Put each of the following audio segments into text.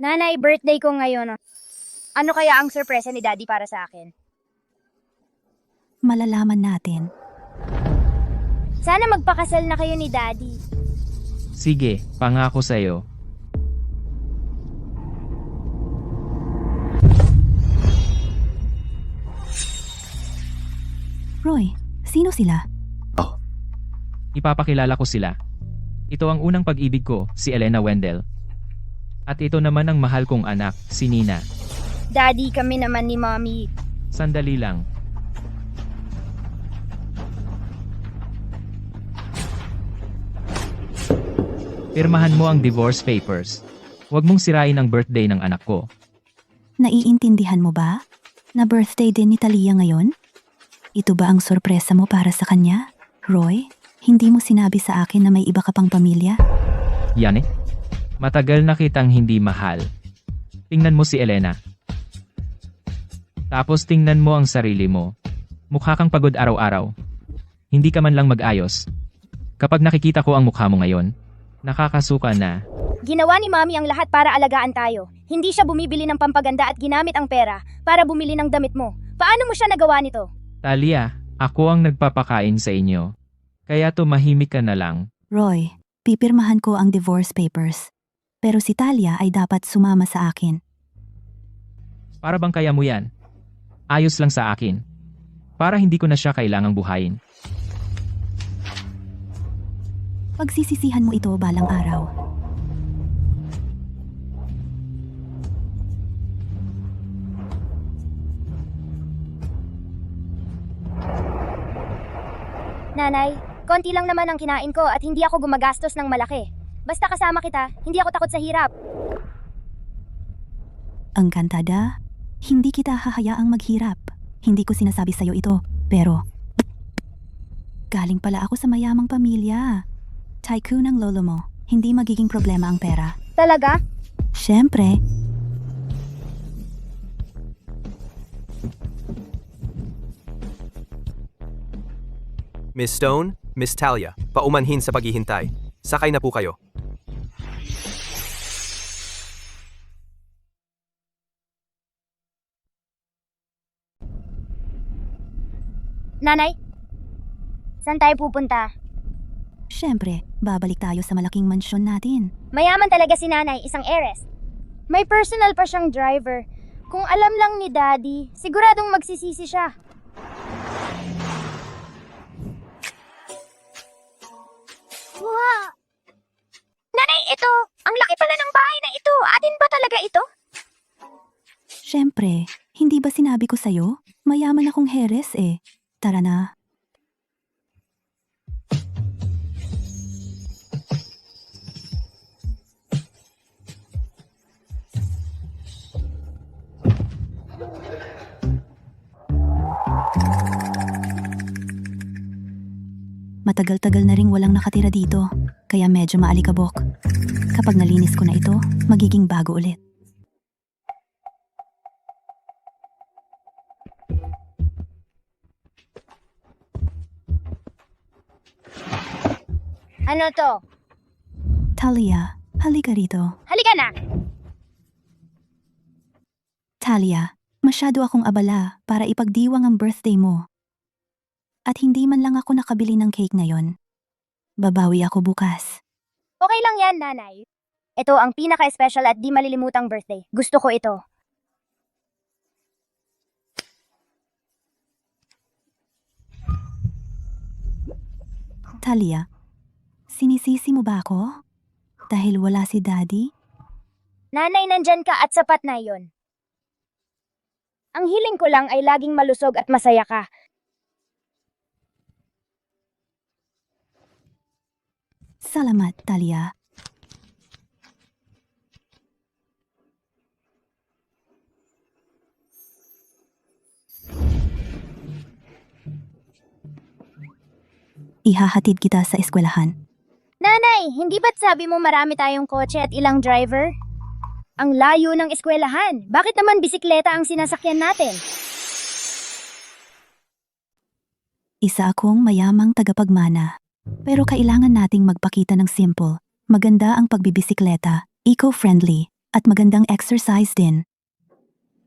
Nanay, birthday ko ngayon. Ano kaya ang sorpresa ni Daddy para sa akin? Malalaman natin. Sana magpakasal na kayo ni Daddy. Sige, pangako sa'yo. Roy, sino sila? Ipapakilala ko sila. Ito ang unang pag-ibig ko, si Elena Wendell. At ito naman ang mahal kong anak, si Nina. Daddy, kami naman ni Mommy. Sandali lang. Pirmahan mo ang divorce papers. Huwag mong sirain ang birthday ng anak ko. Naiintindihan mo ba? Na birthday din ni Talia ngayon? Ito ba ang sorpresa mo para sa kanya? Roy, hindi mo sinabi sa akin na may iba ka pang pamilya? Yan eh. Matagal na kitang hindi mahal. Tingnan mo si Elena. Tapos tingnan mo ang sarili mo. Mukha kang pagod araw-araw. Hindi ka man lang mag-ayos. Kapag nakikita ko ang mukha mo ngayon, nakakasuka na. Ginawa ni Mommy ang lahat para alagaan tayo. Hindi siya bumibili ng pampaganda at ginamit ang pera para bumili ng damit mo. Paano mo siya nagawa nito? Talia, ako ang nagpapakain sa inyo. Kaya tumahimik ka na lang. Roy, pipirmahan ko ang divorce papers. Pero si Talia ay dapat sumama sa akin. Para bang kaya mo yan? Ayos lang sa akin. Para hindi ko na siya kailangang buhayin. Pagsisisihan mo ito balang araw. Nanay, konti lang naman ang kinain ko at hindi ako gumagastos ng malaki. Basta kasama kita, hindi ako takot sa hirap. Ang kantada, hindi kita hahayaang maghirap. Hindi ko sinasabi sa'yo ito, pero galing pala ako sa mayamang pamilya. Tycoon ang lolo mo, hindi magiging problema ang pera. Talaga? Siyempre, Miss Stone, Miss Talia, paumanhin sa paghihintay. Sakay na po kayo. Nanay, saan tayo pupunta? siyempre, babalik tayo sa malaking mansyon natin. Mayaman talaga si Nanay, isang heiress. May personal pa siyang driver. Kung alam lang ni Daddy, siguradong magsisisi siya. Wow! Nanay, ito! Ang laki pala ng bahay na ito! Atin ba talaga ito? Siyempre, hindi ba sinabi ko sa'yo? Mayaman akong heres eh. Tara na. Matagal-tagal na ring walang nakatira dito, kaya medyo maalikabok. Kapag nalinis ko na ito, magiging bago ulit. Ano to? Talia, halika rito. Halika na! Talia, masyado akong abala para ipagdiwang ang birthday mo. At hindi man lang ako nakabili ng cake ngayon. Babawi ako bukas. Okay lang yan, Nanay. Ito ang pinaka-special at di malilimutang birthday. Gusto ko ito. Talia, sinisisi mo ba ako? Dahil wala si Daddy? Nanay, nandyan ka at sapat na yon. Ang hiling ko lang ay laging malusog at masaya ka. Salamat, Talia. Ihahatid kita sa eskwelahan. Nanay, hindi ba't sabi mo marami tayong kotse at ilang driver? Ang layo ng eskwelahan. Bakit naman bisikleta ang sinasakyan natin? Isa akong mayamang tagapagmana. Pero kailangan nating magpakita ng simple. Maganda ang pagbibisikleta, eco-friendly, At magandang exercise din.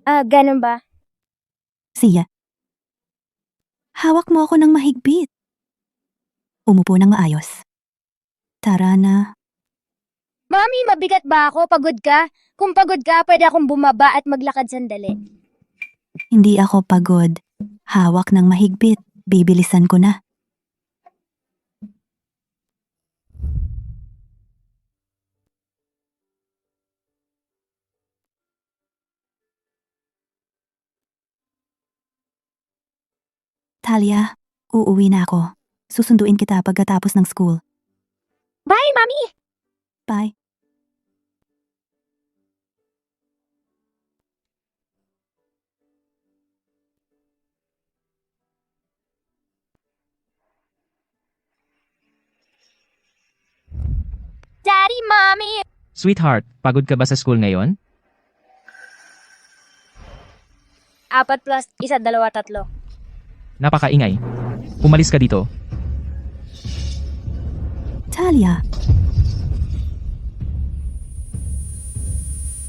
Ganun ba? Siya. Hawak mo ako ng mahigpit. Umupo ng maayos. Tara na. Mami, mabigat ba ako? Pagod ka? Kung pagod ka, pwede akong bumaba at maglakad sandali. Hindi ako pagod. Hawak ng mahigpit. Bibilisan ko na. Talia, uuwi na ako. Susunduin kita pagkatapos ng school. Bye, Mami! Bye. Daddy, Mommy! Sweetheart, pagod ka ba sa school ngayon? 4 plus 1, 2, 3. Napakaingay. Umalis ka dito. Talia.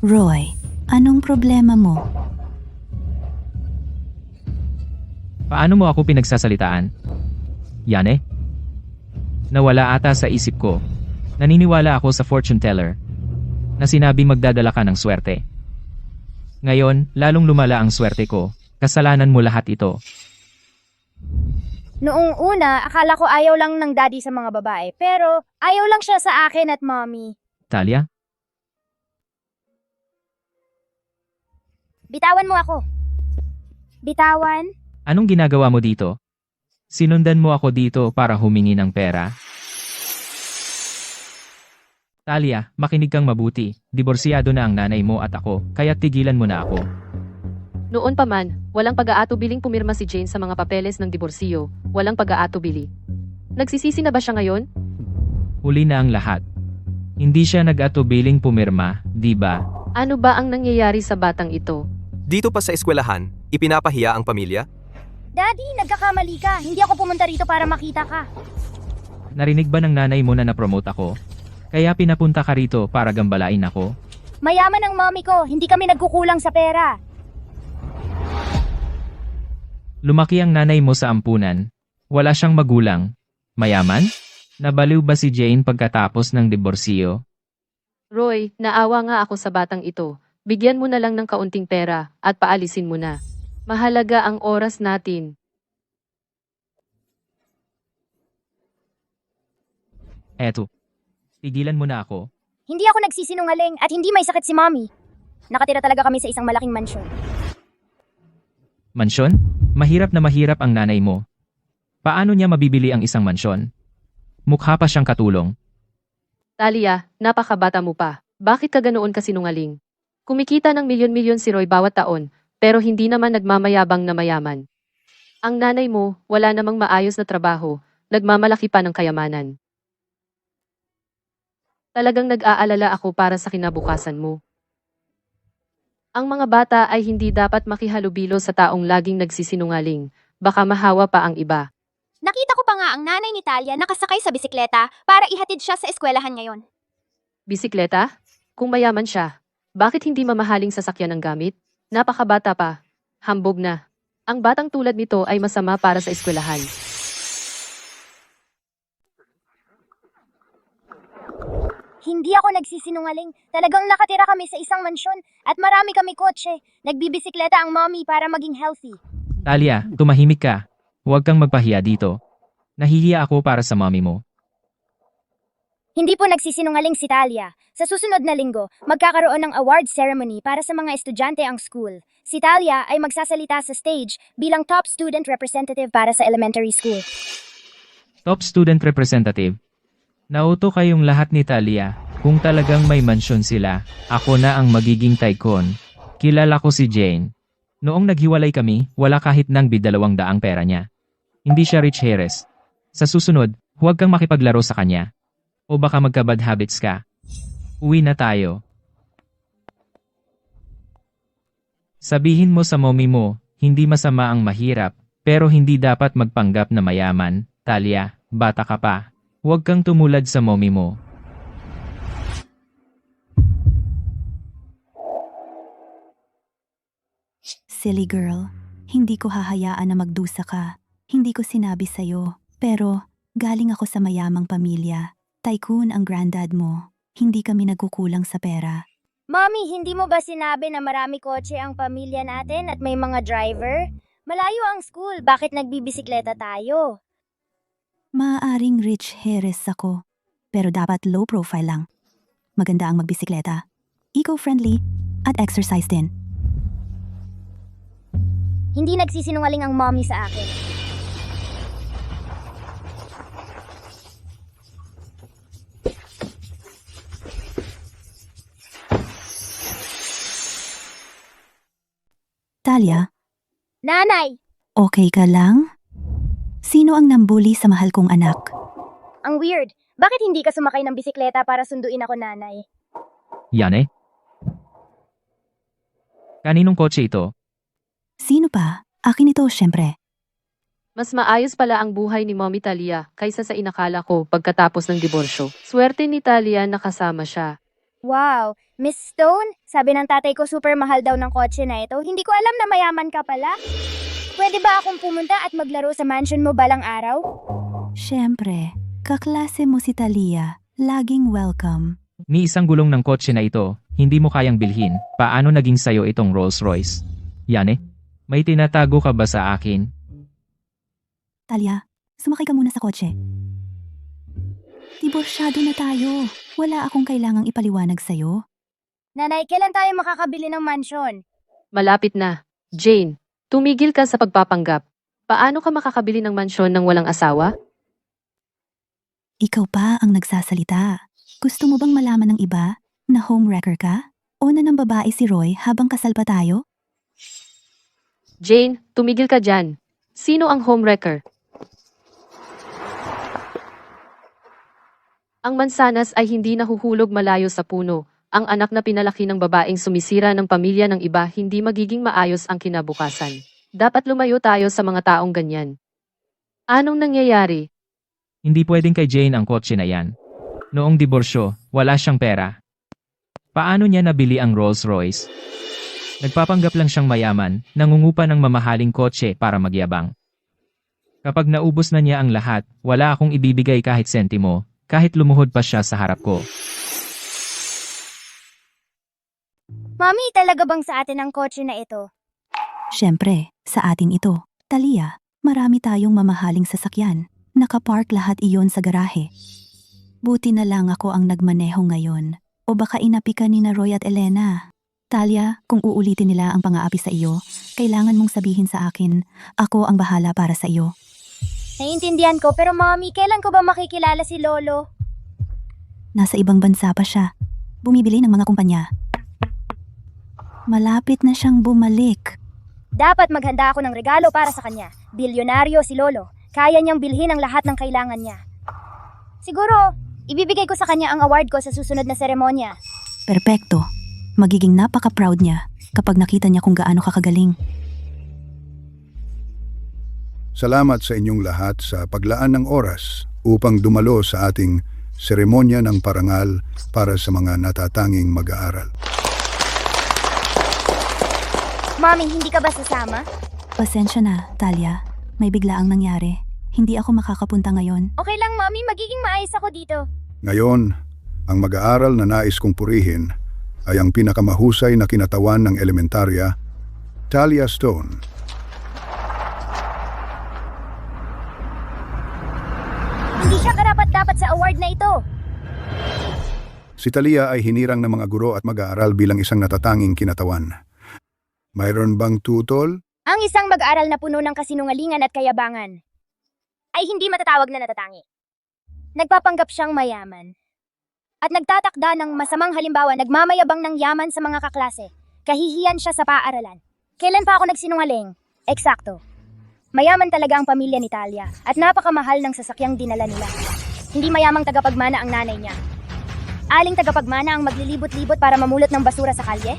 Roy, anong problema mo? Paano mo ako pinagsasalitaan? Yane? Nawala ata sa isip ko. Naniniwala ako sa fortune teller na sinabi magdadala ka ng swerte. Ngayon, lalong lumala ang swerte ko. Kasalanan mo lahat ito. Noong una, akala ko ayaw lang ng daddy sa mga babae. Pero ayaw lang siya sa akin at mommy. Talia? Bitawan mo ako. Bitawan? Anong ginagawa mo dito? Sinundan mo ako dito para humingi ng pera? Talia, makinig kang mabuti. Diborsiyado na ang nanay mo at ako, kaya tigilan mo na ako. Noon pa man, walang pag-aatubiling pumirma si Jane sa mga papeles ng diborsyo, walang pag-aatubili. Nagsisisi na ba siya ngayon? Huli na ang lahat. Hindi siya nag-atubiling pumirma, di ba? Ano ba ang nangyayari sa batang ito? Dito pa sa eskwelahan, ipinapahiya ang pamilya? Daddy, nagkakamali ka. Hindi ako pumunta rito para makita ka. Narinig ba ng nanay mo na na-promote ako? Kaya pinapunta ka rito para gambalain ako? Mayaman ang mommy ko. Hindi kami nagkukulang sa pera. Lumaki ang nanay mo sa ampunan. Wala siyang magulang. Mayaman? Nabaliw ba si Jane pagkatapos ng diborsyo? Roy, naawa nga ako sa batang ito. Bigyan mo na lang ng kaunting pera at paalisin mo na. Mahalaga ang oras natin. Eto. Tigilan mo na ako. Hindi ako nagsisinungaling at hindi may sakit si mommy. Nakatira talaga kami sa isang malaking mansyon. Mansyon? Mahirap na mahirap ang nanay mo. Paano niya mabibili ang isang mansyon? Mukha pa siyang katulong. Talia, napakabata mo pa. Bakit ka ganoon kasinungaling? Kumikita ng milyon-milyon si Roy bawat taon, pero hindi naman nagmamayabang na mayaman. Ang nanay mo, wala namang maayos na trabaho, nagmamalaki pa ng kayamanan. Talagang nag-aalala ako para sa kinabukasan mo. Ang mga bata ay hindi dapat makihalubilo sa taong laging nagsisinungaling, baka mahawa pa ang iba. Nakita ko pa nga ang nanay ni Talia nakasakay sa bisikleta para ihatid siya sa eskwelahan ngayon. Bisikleta? Kung mayaman siya, bakit hindi mamahaling sasakyan ang gamit? Napakabata pa. Hambog na. Ang batang tulad nito ay masama para sa eskwelahan. Hindi ako nagsisinungaling. Talagang nakatira kami sa isang mansyon at marami kami kotse. Nagbibisikleta ang mommy para maging healthy. Talia, tumahimik ka. Huwag kang magpahiya dito. Nahihiya ako para sa mommy mo. Hindi po nagsisinungaling si Talia. Sa susunod na linggo, magkakaroon ng award ceremony para sa mga estudyante ang school. Si Talia ay magsasalita sa stage bilang top student representative para sa elementary school. Top student representative. Nauto kayong lahat ni Talia. Kung talagang may mansyon sila, ako na ang magiging tycoon. Kilala ko si Jane. Noong naghiwalay kami, wala kahit nang ₱200 pera niya. Hindi siya rich heiress. Sa susunod, huwag kang makipaglaro sa kanya. O baka magka-bad habits ka. Uwi na tayo. Sabihin mo sa mommy mo, hindi masama ang mahirap, pero hindi dapat magpanggap na mayaman. Talia, bata ka pa. Huwag kang tumulad sa mommy mo. Silly girl, hindi ko hahayaan na magdusa ka. Hindi ko sinabi sa'yo, pero galing ako sa mayamang pamilya. Tycoon ang granddad mo. Hindi kami nagkukulang sa pera. Mommy, hindi mo ba sinabi na marami kotse ang pamilya natin at may mga driver? Malayo ang school, bakit nagbibisikleta tayo? Maaaring rich heiress ako, pero dapat low profile lang. Maganda ang magbisikleta. Eco-friendly at exercise din. Hindi nagsisinungaling ang mommy sa akin. Talia, Nanay! okay ka lang? Sino ang nambuli sa mahal kong anak? Ang weird. Bakit hindi ka sumakay ng bisikleta para sunduin ako, nanay? Yane? Kaninong kotse ito? Sino pa? Akin ito, syempre. Mas maayos pala ang buhay ni Mommy Talia kaysa sa inakala ko pagkatapos ng diborsyo. Swerte ni Talia na kasama siya. Wow, Miss Stone, sabi ng tatay ko super mahal daw ng kotse na ito. Hindi ko alam na mayaman ka pala. Pwede ba akong pumunta at maglaro sa mansion mo balang araw? Syempre, kaklase mo si Talia. Laging welcome. Ni isang gulong ng kotse na ito, hindi mo kayang bilhin. Paano naging sayo itong Rolls Royce? Yane? May tinatago ka ba sa akin? Talia, sumakay ka muna sa kotse. Diborsyado na tayo. Wala akong kailangang ipaliwanag sa'yo. Nanay, kailan tayo makakabili ng mansion? Malapit na. Jane, tumigil ka sa pagpapanggap. Paano ka makakabili ng mansyon ng walang asawa? Ikaw pa ang nagsasalita. Gusto mo bang malaman ng iba na homewrecker ka? O na ng babae si Roy habang kasal pa tayo? Jane, tumigil ka dyan. Sino ang homewrecker? Ang mansanas ay hindi nahuhulog malayo sa puno. Ang anak na pinalaki ng babaeng sumisira ng pamilya ng iba hindi magiging maayos ang kinabukasan. Dapat lumayo tayo sa mga taong ganyan. Anong nangyayari? Hindi pwedeng kay Jane ang kotse na yan. Noong diborsyo, wala siyang pera. Paano niya nabili ang Rolls Royce? Nagpapanggap lang siyang mayaman, nangungupa ng mamahaling kotse para magyabang. Kapag naubos na niya ang lahat, wala akong ibibigay kahit sentimo, kahit lumuhod pa siya sa harap ko. Mommy, talaga bang sa atin ang kotse na ito? Syempre, sa atin ito. Talia, marami tayong mamahaling sasakyan. Nakapark lahat iyon sa garahe. Buti na lang ako ang nagmaneho ngayon. O baka inapi ka ni na Roy at Elena. Talia, kung uulitin nila ang pang-aapi sa iyo, kailangan mong sabihin sa akin, ako ang bahala para sa iyo. Naiintindihan ko, pero mommy, kailan ko ba makikilala si Lolo? Nasa ibang bansa pa siya. Bumibili ng mga kumpanya. Malapit na siyang bumalik. Dapat maghanda ako ng regalo para sa kanya. Bilyonaryo si Lolo. Kaya niyang bilhin ang lahat ng kailangan niya. Siguro, ibibigay ko sa kanya ang award ko sa susunod na seremonya. Perpekto. Magiging napaka-proud niya kapag nakita niya kung gaano kakagaling. Salamat sa inyong lahat sa paglaan ng oras upang dumalo sa ating seremonya ng parangal para sa mga natatanging mag-aaral. Mommy, hindi ka ba sasama? Pasensya na, Talia. May biglaang nangyari. Hindi ako makakapunta ngayon. Okay lang, Mommy. Magiging maayos ako dito. Ngayon, ang mag-aaral na nais kong purihin ay ang pinakamahusay na kinatawan ng elementarya, Talia Stone. Hindi siya karapat-dapat sa award na ito. Si Talia ay hinirang ng mga guro at mag-aaral bilang isang natatanging kinatawan. Mayroon bang tutol? Ang isang mag-aaral na puno ng kasinungalingan at kayabangan ay hindi matatawag na natatangi. Nagpapanggap siyang mayaman. At nagtatakda ng masamang halimbawa, nagmamayabang ng yaman sa mga kaklase. Kahihiyan siya sa paaralan. Kailan pa ako nagsinungaling? Eksakto. Mayaman talaga ang pamilya ni Talia at napakamahal ng sasakyang dinala nila. Hindi mayamang tagapagmana ang nanay niya. Aling tagapagmana ang maglilibot-libot para mamulot ng basura sa kalye?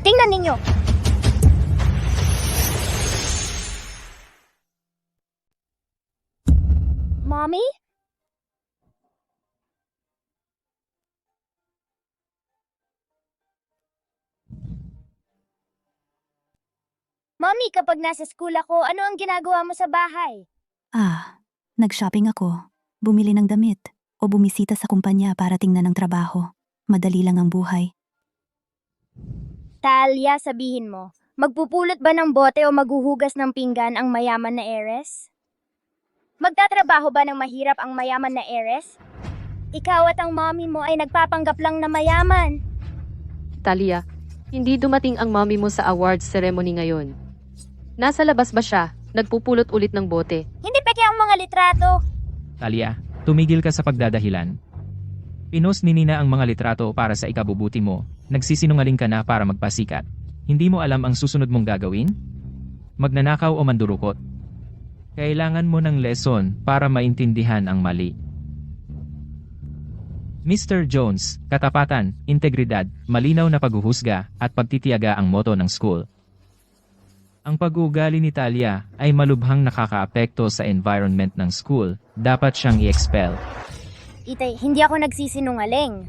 Tingnan ninyo! Mommy? Mommy, kapag nasa school ako, ano ang ginagawa mo sa bahay? Nag-shopping ako. Bumili ng damit. O bumisita sa kumpanya para tingnan ng trabaho. Madali lang ang buhay. Talia, sabihin mo, magpupulot ba ng bote o maghuhugas ng pinggan ang mayaman na heiress? Magtatrabaho ba ng mahirap ang mayaman na heiress? Ikaw at ang mommy mo ay nagpapanggap lang na mayaman. Talia, hindi dumating ang mommy mo sa awards ceremony ngayon. Nasa labas ba siya? Nagpupulot ulit ng bote. Hindi peke ang mga litrato. Talia, tumigil ka sa pagdadahilan. Pinost ni Nina ang mga litrato para sa ikabubuti mo. Nagsisinungaling ka na para magpasikat. Hindi mo alam ang susunod mong gagawin? Magnanakaw o mandurukot? Kailangan mo ng lesson para maintindihan ang mali. Mr. Jones, katapatan, integridad, malinaw na paghuhusga, at pagtitiyaga ang motto ng school. Ang pag-uugali ni Talia ay malubhang nakakaapekto sa environment ng school. Dapat siyang i-expel. Itay, hindi ako nagsisinungaling.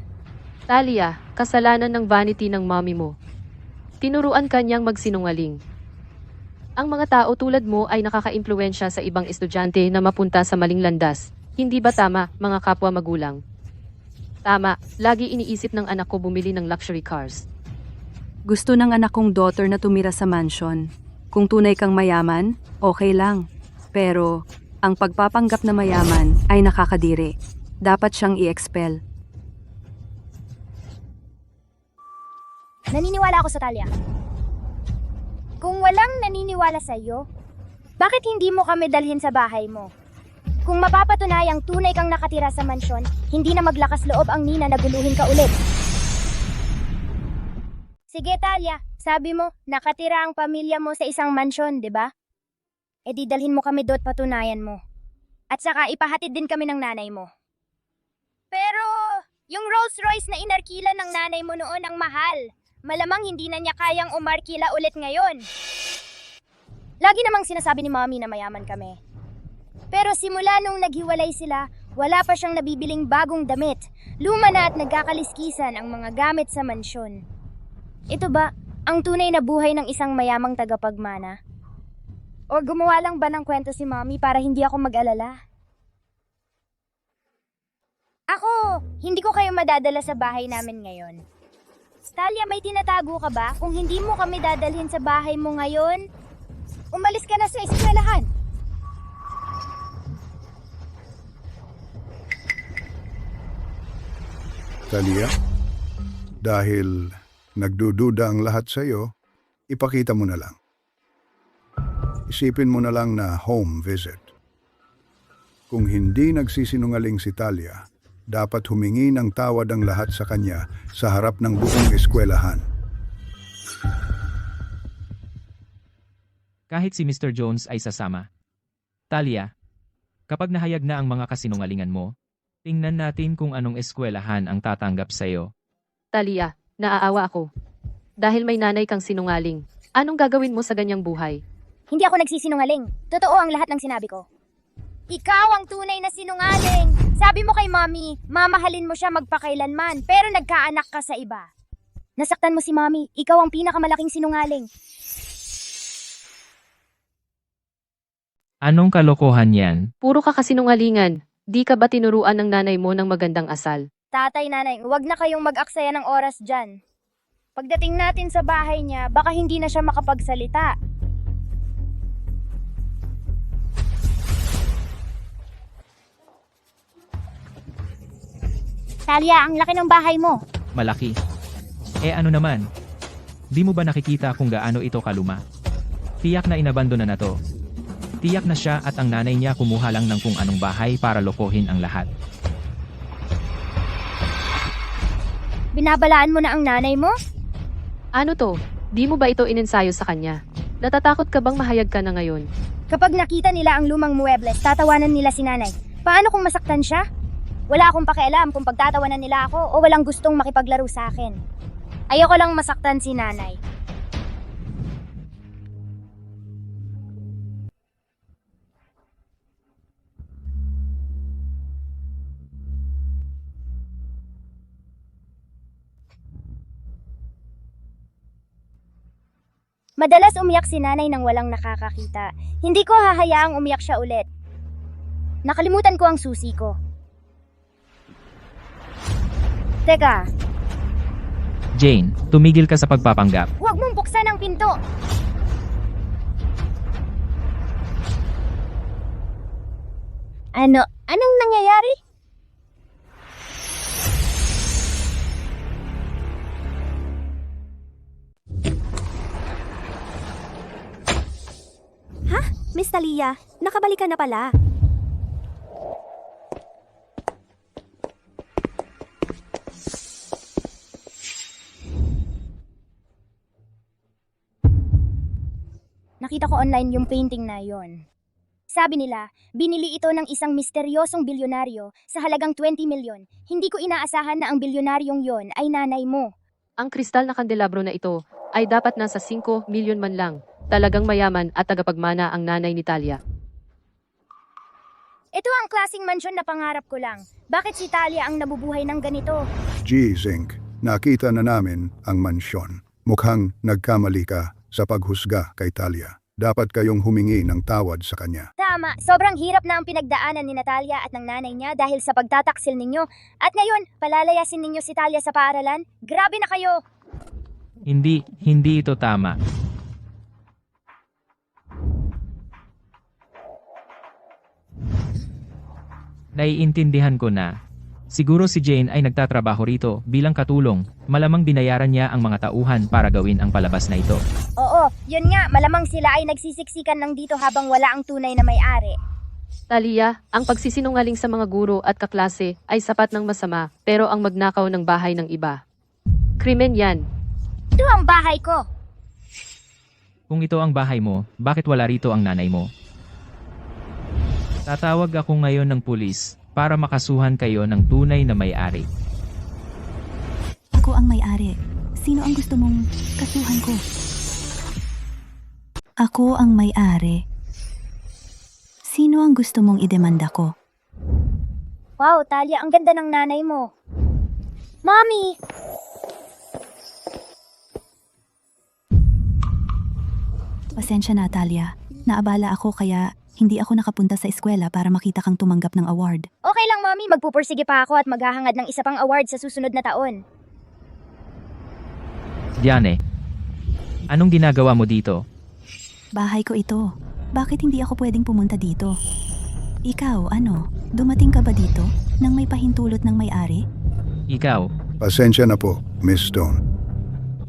Talia, kasalanan ng vanity ng mommy mo. Tinuruan kanyang magsinungaling. Ang mga tao tulad mo ay nakaka-impluwensya sa ibang estudyante na mapunta sa maling landas. Hindi ba tama, mga kapwa magulang? Tama, lagi iniisip ng anak ko bumili ng luxury cars. Gusto ng anak kong daughter na tumira sa mansion. Kung tunay kang mayaman, okay lang. Pero, ang pagpapanggap na mayaman ay nakakadiri. Dapat siyang i-expel. Naniniwala ako sa Talia. Kung walang naniniwala sa iyo, bakit hindi mo kami dalhin sa bahay mo? Kung mapapatunayang tunay kang nakatira sa mansyon, hindi na maglakas loob ang Nina na guluhin ka ulit. Sige Talia, sabi mo, nakatira ang pamilya mo sa isang mansyon, di ba? E di dalhin mo kami do't patunayan mo. At saka ipahatid din kami ng nanay mo. Pero, yung Rolls Royce na inarkila ng nanay mo noon ang mahal. Malamang hindi na niya kayang umarkila ulit ngayon. Lagi namang sinasabi ni Mommy na mayaman kami. Pero simula nung naghiwalay sila, wala pa siyang nabibiling bagong damit. Luma na at nagkakaliskisan ang mga gamit sa mansyon. Ito ba ang tunay na buhay ng isang mayamang tagapagmana? O gumawa lang ba ng kwento si Mommy para hindi ako mag-alala? Ako, hindi ko kayo madadala sa bahay namin ngayon. Talia, may tinatago ka ba? Kung hindi mo kami dadalhin sa bahay mo ngayon, umalis ka na sa eskwelahan. Talia, dahil nagdududa ang lahat sa iyo, ipakita mo na lang. Isipin mo na lang na home visit. Kung hindi nagsisinungaling si Talia, dapat humingi ng tawad ang lahat sa kanya sa harap ng buong eskwelahan. Kahit si Mr. Jones ay sasama. Talia, kapag nahayag na ang mga kasinungalingan mo, tingnan natin kung anong eskwelahan ang tatanggap sa'yo. Talia, naaawa ako. Dahil may nanay kang sinungaling. Anong gagawin mo sa ganyang buhay? Hindi ako nagsisinungaling. Totoo ang lahat ng sinabi ko. Ikaw ang tunay na sinungaling. Sabi mo kay Mommy, mamahalin mo siya magpakailanman, pero nagkaanak ka sa iba. Nasaktan mo si Mommy, ikaw ang pinakamalaking sinungaling. Anong kalokohan yan? Puro ka kasinungalingan. Di ka ba tinuruan ng nanay mo ng magandang asal? Tatay, nanay, huwag na kayong mag-aksaya ng oras dyan. Pagdating natin sa bahay niya, baka hindi na siya makapagsalita. Talia, ang laki ng bahay mo. Malaki. Ano naman? Di mo ba nakikita kung gaano ito kaluma? Tiyak na inabandona na to. Tiyak na siya at ang nanay niya kumuha lang ng kung anong bahay para lokohin ang lahat. Binabalaan mo na ang nanay mo? Ano to? Di mo ba ito inensayo sa kanya? Natatakot ka bang mahayag ka na ngayon? Kapag nakita nila ang lumang muebles, tatawanan nila si nanay. Paano kung masaktan siya? Wala akong pakialam kung pagtatawanan nila ako o walang gustong makipaglaro sa akin. Ayoko lang masaktan si nanay. Madalas umiyak si nanay nang walang nakakakita. Hindi ko hahayaang umiyak siya ulit. Nakalimutan ko ang susi ko. Teka, Jane, tumigil ka sa pagpapanggap. huwag mong buksan ang pinto! Anong nangyayari? Miss Talia, nakabalik ka na pala. Nakita ko online yung painting na yon. Sabi nila, binili ito ng isang misteryosong bilyonaryo sa halagang 20 milyon. Hindi ko inaasahan na ang bilyonaryong yon ay nanay mo. Ang kristal na kandelabro na ito ay dapat nasa 5 milyon man lang. Talagang mayaman at tagapagmana ang nanay ni Talia. Ito ang klaseng mansyon na pangarap ko lang. Bakit si Talia ang nabubuhay ng ganito? Zink, nakita na namin ang mansyon. Mukhang nagkamali ka sa paghusga kay Talia. Dapat kayong humingi ng tawad sa kanya. Tama, sobrang hirap na ang pinagdaanan ni Natalia at ng nanay niya dahil sa pagtataksil ninyo. At ngayon, palalayasin ninyo si Talia sa paaralan? Grabe na kayo! Hindi ito tama. Naiintindihan ko na. Siguro si Jane ay nagtatrabaho rito bilang katulong. Malamang binayaran niya ang mga tauhan para gawin ang palabas na ito. Oo, yun nga, malamang sila ay nagsisiksikan lang dito habang wala ang tunay na may-ari. Talia, ang pagsisinungaling sa mga guro at kaklase ay sapat ng masama, pero ang magnakaw ng bahay ng iba. Krimen yan. Ito ang bahay ko! Kung ito ang bahay mo, bakit wala rito ang nanay mo? Tatawag ako ngayon ng pulis para makasuhan kayo ng tunay na may-ari. Ako ang may-ari. Sino ang gusto mong kasuhan ko? Ako ang may-ari. Sino ang gusto mong idemanda ko? Wow, Talia, ang ganda ng nanay mo. Mommy! Pasensya na, Talia. Naabala ako kaya hindi ako nakapunta sa eskwela para makita kang tumanggap ng award. Okay lang, Mommy. Magpupursige pa ako at maghahangad ng isa pang award sa susunod na taon. Diane, anong ginagawa mo dito? Bahay ko ito. Bakit hindi ako pwedeng pumunta dito? Ikaw, ano? Dumating ka ba dito nang may pahintulot ng may-ari? Ikaw, Pasensya na po, Miss Stone.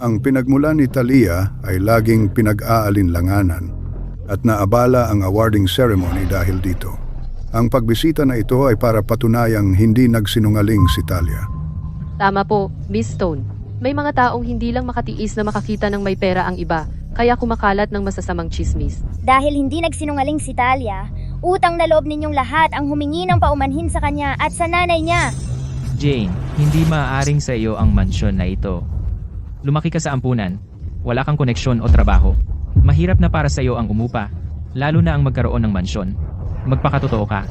Ang pinagmulan ni Talia ay laging pinag-aalinlanganan at naabala ang awarding ceremony dahil dito. Ang pagbisita na ito ay para patunayang hindi nagsinungaling si Talia. Tama po, Miss Stone. May mga taong hindi lang makatiis na makakita ng may pera ang iba, kaya kumakalat ng masasamang chismis. Dahil hindi nagsinungaling si Talia, utang na loob ninyong lahat ang humingi ng paumanhin sa kanya at sa nanay niya. Jane, hindi maaaring sa iyo ang mansyon na ito. Lumaki ka sa ampunan, wala kang koneksyon o trabaho. Mahirap na para sa iyo ang umupa, lalo na ang magkaroon ng mansyon. Magpakatotoo ka.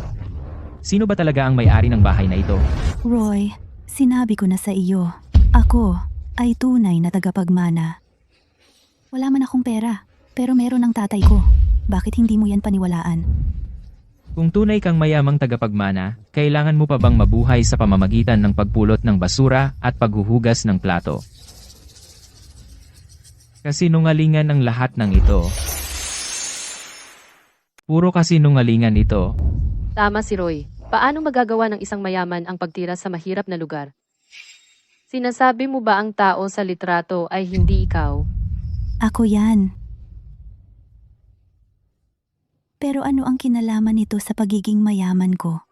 Sino ba talaga ang may-ari ng bahay na ito? Roy, sinabi ko na sa iyo. Ako ay tunay na tagapagmana. Wala man akong pera, pero meron ng tatay ko. Bakit hindi mo yan paniwalaan? Kung tunay kang mayamang tagapagmana, kailangan mo pa bang mabuhay sa pamamagitan ng pagpulot ng basura at paghuhugas ng plato? Kasinungalingan ang lahat ng ito. Puro kasinungalingan ito. Tama si Roy. Paano magagawa ng isang mayaman ang pagtira sa mahirap na lugar? Sinasabi mo ba ang tao sa litrato ay hindi ikaw? Ako yan. Pero ano ang kinalaman nito sa pagiging mayaman ko?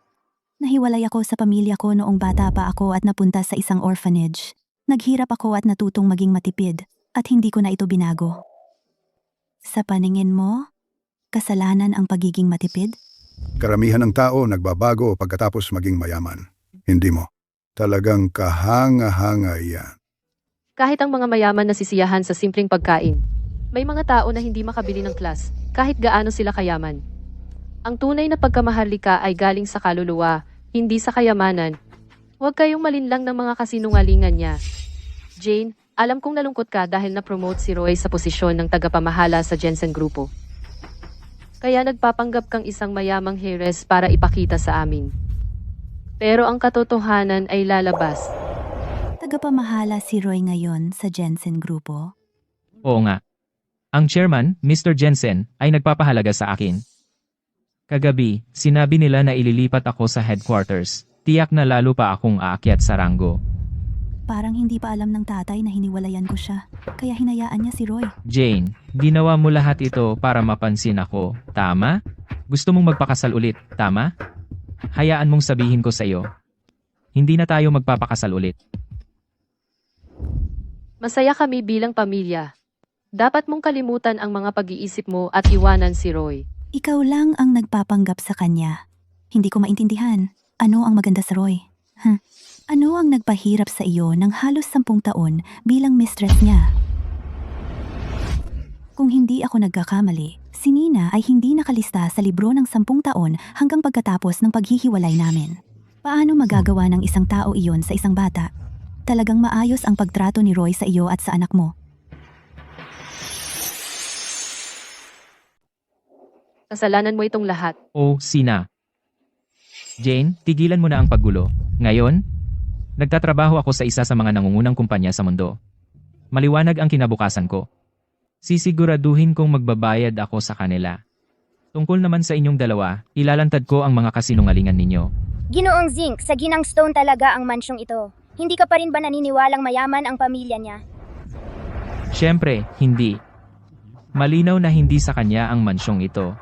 Nahiwalay ako sa pamilya ko noong bata pa ako at napunta sa isang orphanage. Naghirap ako at natutong maging matipid at hindi ko na ito binago. Sa paningin mo, kasalanan ang pagiging matipid? Karamihan ng tao nagbabago pagkatapos maging mayaman. Hindi mo. Talagang kahanga-hanga yan. Kahit ang mga mayaman nasisiyahan sa simpleng pagkain. May mga tao na hindi makabili ng class, kahit gaano sila kayaman. Ang tunay na pagkamaharlika ay galing sa kaluluwa, hindi sa kayamanan. Huwag kayong malinlang ng mga kasinungalingan niya. Jane, Alam kong nalungkot ka dahil na-promote si Roy sa posisyon ng tagapamahala sa Jensen Grupo. Kaya nagpapanggap kang isang mayamang heiress para ipakita sa amin. Pero ang katotohanan ay lalabas. Tagapamahala si Roy ngayon sa Jensen Grupo. Oo nga. Ang chairman, Mr. Jensen, ay nagpapahalaga sa akin. Kagabi, sinabi nila na ililipat ako sa headquarters. Tiyak na lalo pa akong aakyat sa ranggo. Parang hindi pa alam ng tatay na hiniwalayan ko siya. Kaya hinayaan niya si Roy. Jane, ginawa mo lahat ito para mapansin ako, tama? Gusto mong magpakasal ulit, tama? Hayaan mong sabihin ko sa iyo. Hindi na tayo magpapakasal ulit. Masaya kami bilang pamilya. Dapat mong kalimutan ang mga pag-iisip mo at iwanan si Roy. Ikaw lang ang nagpapanggap sa kanya. Hindi ko maintindihan. Ano ang maganda sa Roy? Ano ang nagpahirap sa iyo ng halos 10 taon bilang mistress niya? Kung hindi ako nagkakamali, si Nina ay hindi nakalista sa libro ng 10 taon hanggang pagkatapos ng paghihiwalay namin. Paano magagawa ng isang tao iyon sa isang bata? Talagang maayos ang pagtrato ni Roy sa iyo at sa anak mo. Kasalanan mo itong lahat. O, Sina. Jane, tigilan mo na ang paggulo. Ngayon, nagtatrabaho ako sa isa sa mga nangungunang kumpanya sa mundo. Maliwanag ang kinabukasan ko. Sisiguraduhin kong magbabayad ako sa kanila. Tungkol naman sa inyong dalawa, ilalantad ko ang mga kasinungalingan ninyo. Ginoong Zinc, sa Ginang Stone talaga ang mansyong ito. Hindi ka pa rin ba naniniwalang mayaman ang pamilya niya? Siyempre, hindi. Malinaw na hindi sa kanya ang mansyong ito.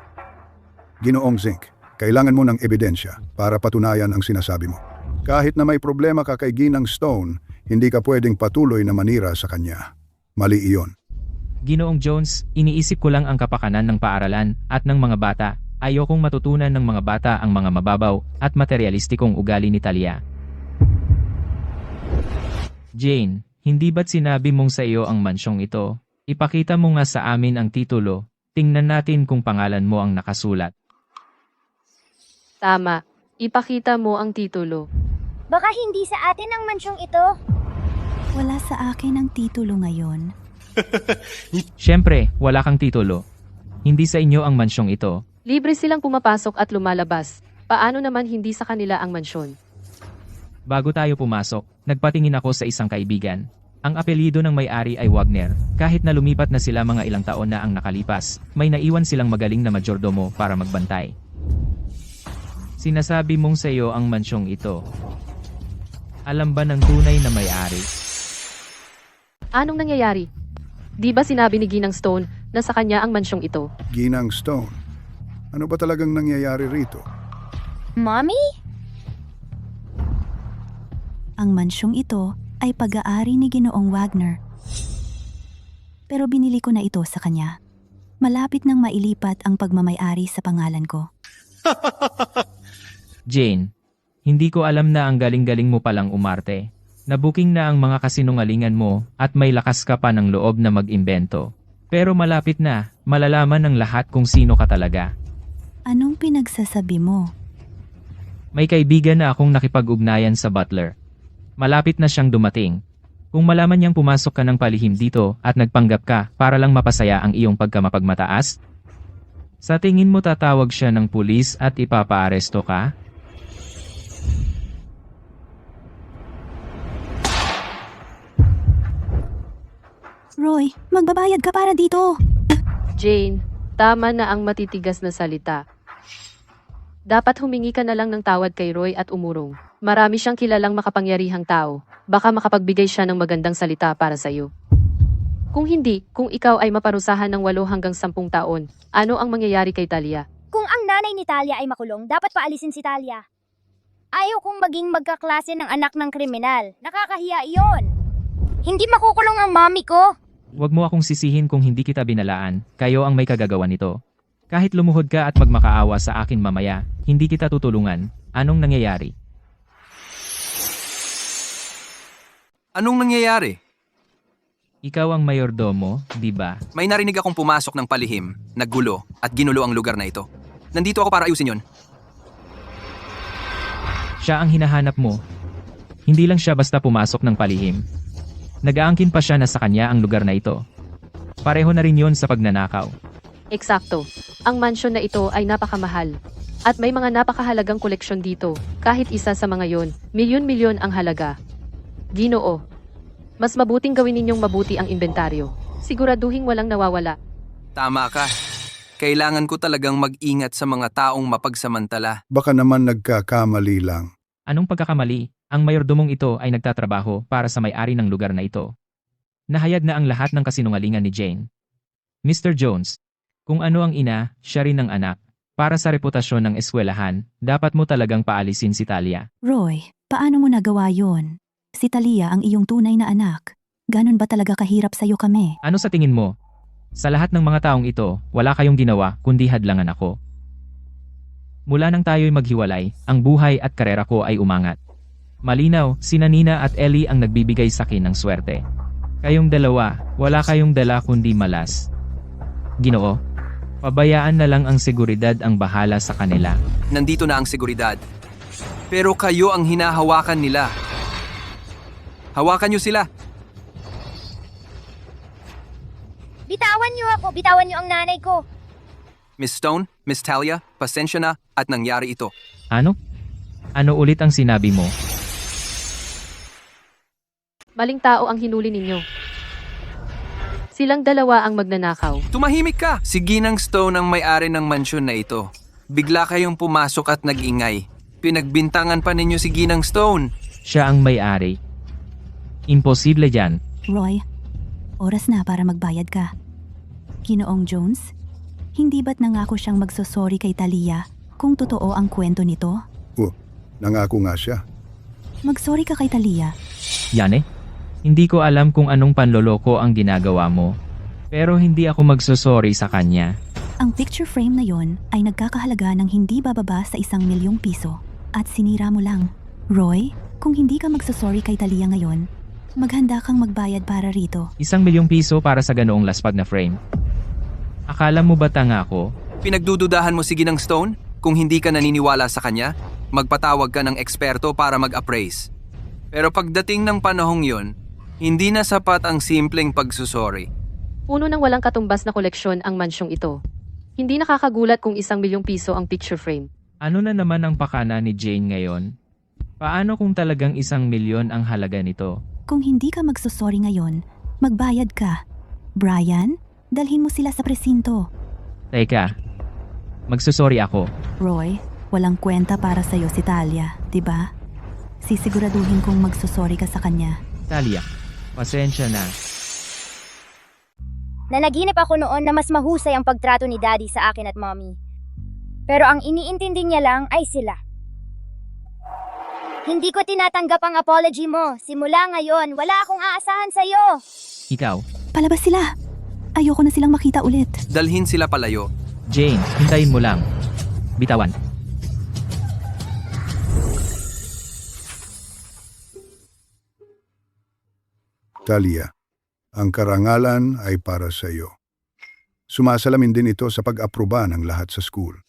Ginoong Zinc, kailangan mo ng ebidensya para patunayan ang sinasabi mo. Kahit na may problema ka kay Ginang Stone, hindi ka pwedeng patuloy na manira sa kanya. Mali iyon. Ginoong Jones, iniisip ko lang ang kapakanan ng paaralan at ng mga bata. Ayokong matutunan ng mga bata ang mga mababaw at materialistikong ugali ni Talia. Jane, hindi ba't sinabi mong sa iyo ang mansyong ito? Ipakita mo nga sa amin ang titulo. Tingnan natin kung pangalan mo ang nakasulat. Tama. Ipakita mo ang titulo. Baka hindi sa atin ang mansyong ito. Wala sa akin ang titulo ngayon. Siyempre, wala kang titulo. Hindi sa inyo ang mansyong ito. Libre silang pumapasok at lumalabas. Paano naman hindi sa kanila ang mansyon? Bago tayo pumasok, nagpatingin ako sa isang kaibigan. Ang apelyido ng may-ari ay Wagner. Kahit na lumipat na sila mga ilang taon na ang nakalipas, may naiwan silang magaling na majordomo para magbantay. Sinasabi mong sa iyo ang mansyong ito. Alam ba ng tunay na may-ari? Anong nangyayari? Di ba sinabi ni Ginang Stone na sa kanya ang mansyong ito? Ginang Stone, ano ba talagang nangyayari rito? Mommy? Ang mansyong ito ay pag-aari ni Ginoong Wagner. Pero binili ko na ito sa kanya. Malapit nang mailipat ang pagmamay-ari sa pangalan ko. Jane, hindi ko alam na ang galing-galing mo palang umarte. Nabuking na ang mga kasinungalingan mo at may lakas ka pa ng loob na mag-imbento. Pero malapit na, malalaman ng lahat kung sino ka talaga. Anong pinagsasabi mo? May kaibigan na akong nakipag-ugnayan sa Butler. Malapit na siyang dumating. Kung malaman niyang pumasok ka ng palihim dito at nagpanggap ka para lang mapasaya ang iyong pagkamapagmataas, sa tingin mo tatawag siya ng pulis at ipapaaresto ka? Roy, magbabayad ka para dito! Jane, tama na ang matitigas na salita. Dapat humingi ka na lang ng tawad kay Roy at umurong. Marami siyang kilalang makapangyarihang tao. Baka makapagbigay siya ng magandang salita para sa iyo. Kung hindi, kung ikaw ay maparusahan ng 8 hanggang 10 taon, ano ang mangyayari kay Talia? Kung ang nanay ni Talia ay makulong, dapat paalisin si Talia. Ayaw kong maging magkaklase ng anak ng kriminal. Nakakahiya iyon. Hindi makukulong ang mommy ko. Huwag mo akong sisihin kung hindi kita binalaan, kayo ang may kagagawa nito. Kahit lumuhod ka at magmakaawa sa akin mamaya, hindi kita tutulungan. Anong nangyayari? Anong nangyayari? Ikaw ang mayordomo, di ba? May narinig akong pumasok ng palihim, naggulo, at ginulo ang lugar na ito. Nandito ako para ayusin yon. Siya ang hinahanap mo. Hindi lang siya basta pumasok ng palihim. Nag-aangkin pa siya na sa kanya ang lugar na ito. Pareho na rin yon sa pagnanakaw. Eksakto. Ang mansyon na ito ay napakamahal. At may mga napakahalagang koleksyon dito. Kahit isa sa mga yon, milyon-milyon ang halaga. Ginoo. Mas mabuting gawin ninyong mabuti ang inventaryo. Siguraduhin walang nawawala. Tama ka. Kailangan ko talagang mag-ingat sa mga taong mapagsamantala. Baka naman nagkakamali lang. Anong pagkakamali? Ang mayordomong ito ay nagtatrabaho para sa may-ari ng lugar na ito. Nahayag na ang lahat ng kasinungalingan ni Jane. Mr. Jones, kung ano ang ina, siya rin ang anak. Para sa reputasyon ng eskwelahan, dapat mo talagang paalisin si Talia. Roy, paano mo nagawa yon? Si Talia ang iyong tunay na anak. Ganon ba talaga kahirap sa'yo kami? Ano sa tingin mo? Sa lahat ng mga taong ito, wala kayong ginawa kundi hadlangan ako. Mula nang tayo'y maghiwalay, ang buhay at karera ko ay umangat. Malinaw, sina Nina at Ellie ang nagbibigay sa akin ng swerte. Kayong dalawa, wala kayong dala kundi malas. Ginoo, pabayaan na lang ang seguridad ang bahala sa kanila. Nandito na ang seguridad. Pero kayo ang hinahawakan nila. Hawakan niyo sila. Bitawan niyo ako, bitawan niyo ang nanay ko. Miss Stone, Miss Talia, pasensya na at nangyari ito. Ano? Ano ulit ang sinabi mo? Maling tao ang hinuli ninyo. Silang dalawa ang magnanakaw. Tumahimik ka! Si Ginang Stone ang may-ari ng mansyon na ito. Bigla kayong pumasok at nag-ingay. Pinagbintangan pa ninyo si Ginang Stone. Siya ang may-ari. Imposible yan. Roy, oras na para magbayad ka. Ginoong Jones, hindi ba't nangako siyang magsosorry kay Talia kung totoo ang kwento nito? Nangako nga siya. Magsorry ka kay Talia. Yane? Hindi ko alam kung anong panloloko ang ginagawa mo. Pero hindi ako magsosorry sa kanya. Ang picture frame na yon ay nagkakahalaga ng hindi bababa sa 1,000,000 piso. At sinira mo lang. Roy, kung hindi ka magsosorry kay Talia ngayon, maghanda kang magbayad para rito. 1,000,000 piso para sa ganoong laspag na frame. Akala mo ba tanga ako? Pinagdududahan mo si Ginang Stone? Kung hindi ka naniniwala sa kanya, magpatawag ka ng eksperto para mag-appraise. Pero pagdating ng panahong yon, hindi na sapat ang simpleng pagsusorry. Puno ng walang katumbas na koleksyon ang mansyong ito. Hindi nakakagulat kung 1,000,000 piso ang picture frame. Ano na naman ang pakana ni Jane ngayon? Paano kung talagang 1,000,000 ang halaga nito? Kung hindi ka magsosorry ngayon, magbayad ka. Brian, dalhin mo sila sa presinto. Teka, magsusorry ako. Roy, walang kwenta para sa'yo si Talia, di ba? Sisiguraduhin kong magsosorry ka sa kanya. Talia, pasensya na. Nanaginip ako noon na mas mahusay ang pagtrato ni Daddy sa akin at Mommy. Pero ang iniintindi niya lang ay sila. Hindi ko tinatanggap ang apology mo. Simula ngayon, wala akong aasahan sa'yo. Ikaw, Palabas sila! Ayoko na silang makita ulit. Dalhin sila palayo. Jane, hintayin mo lang. Bitawan. Talia, ang karangalan ay para sa iyo. Sumasalamin din ito sa pag-aproba ng lahat sa school.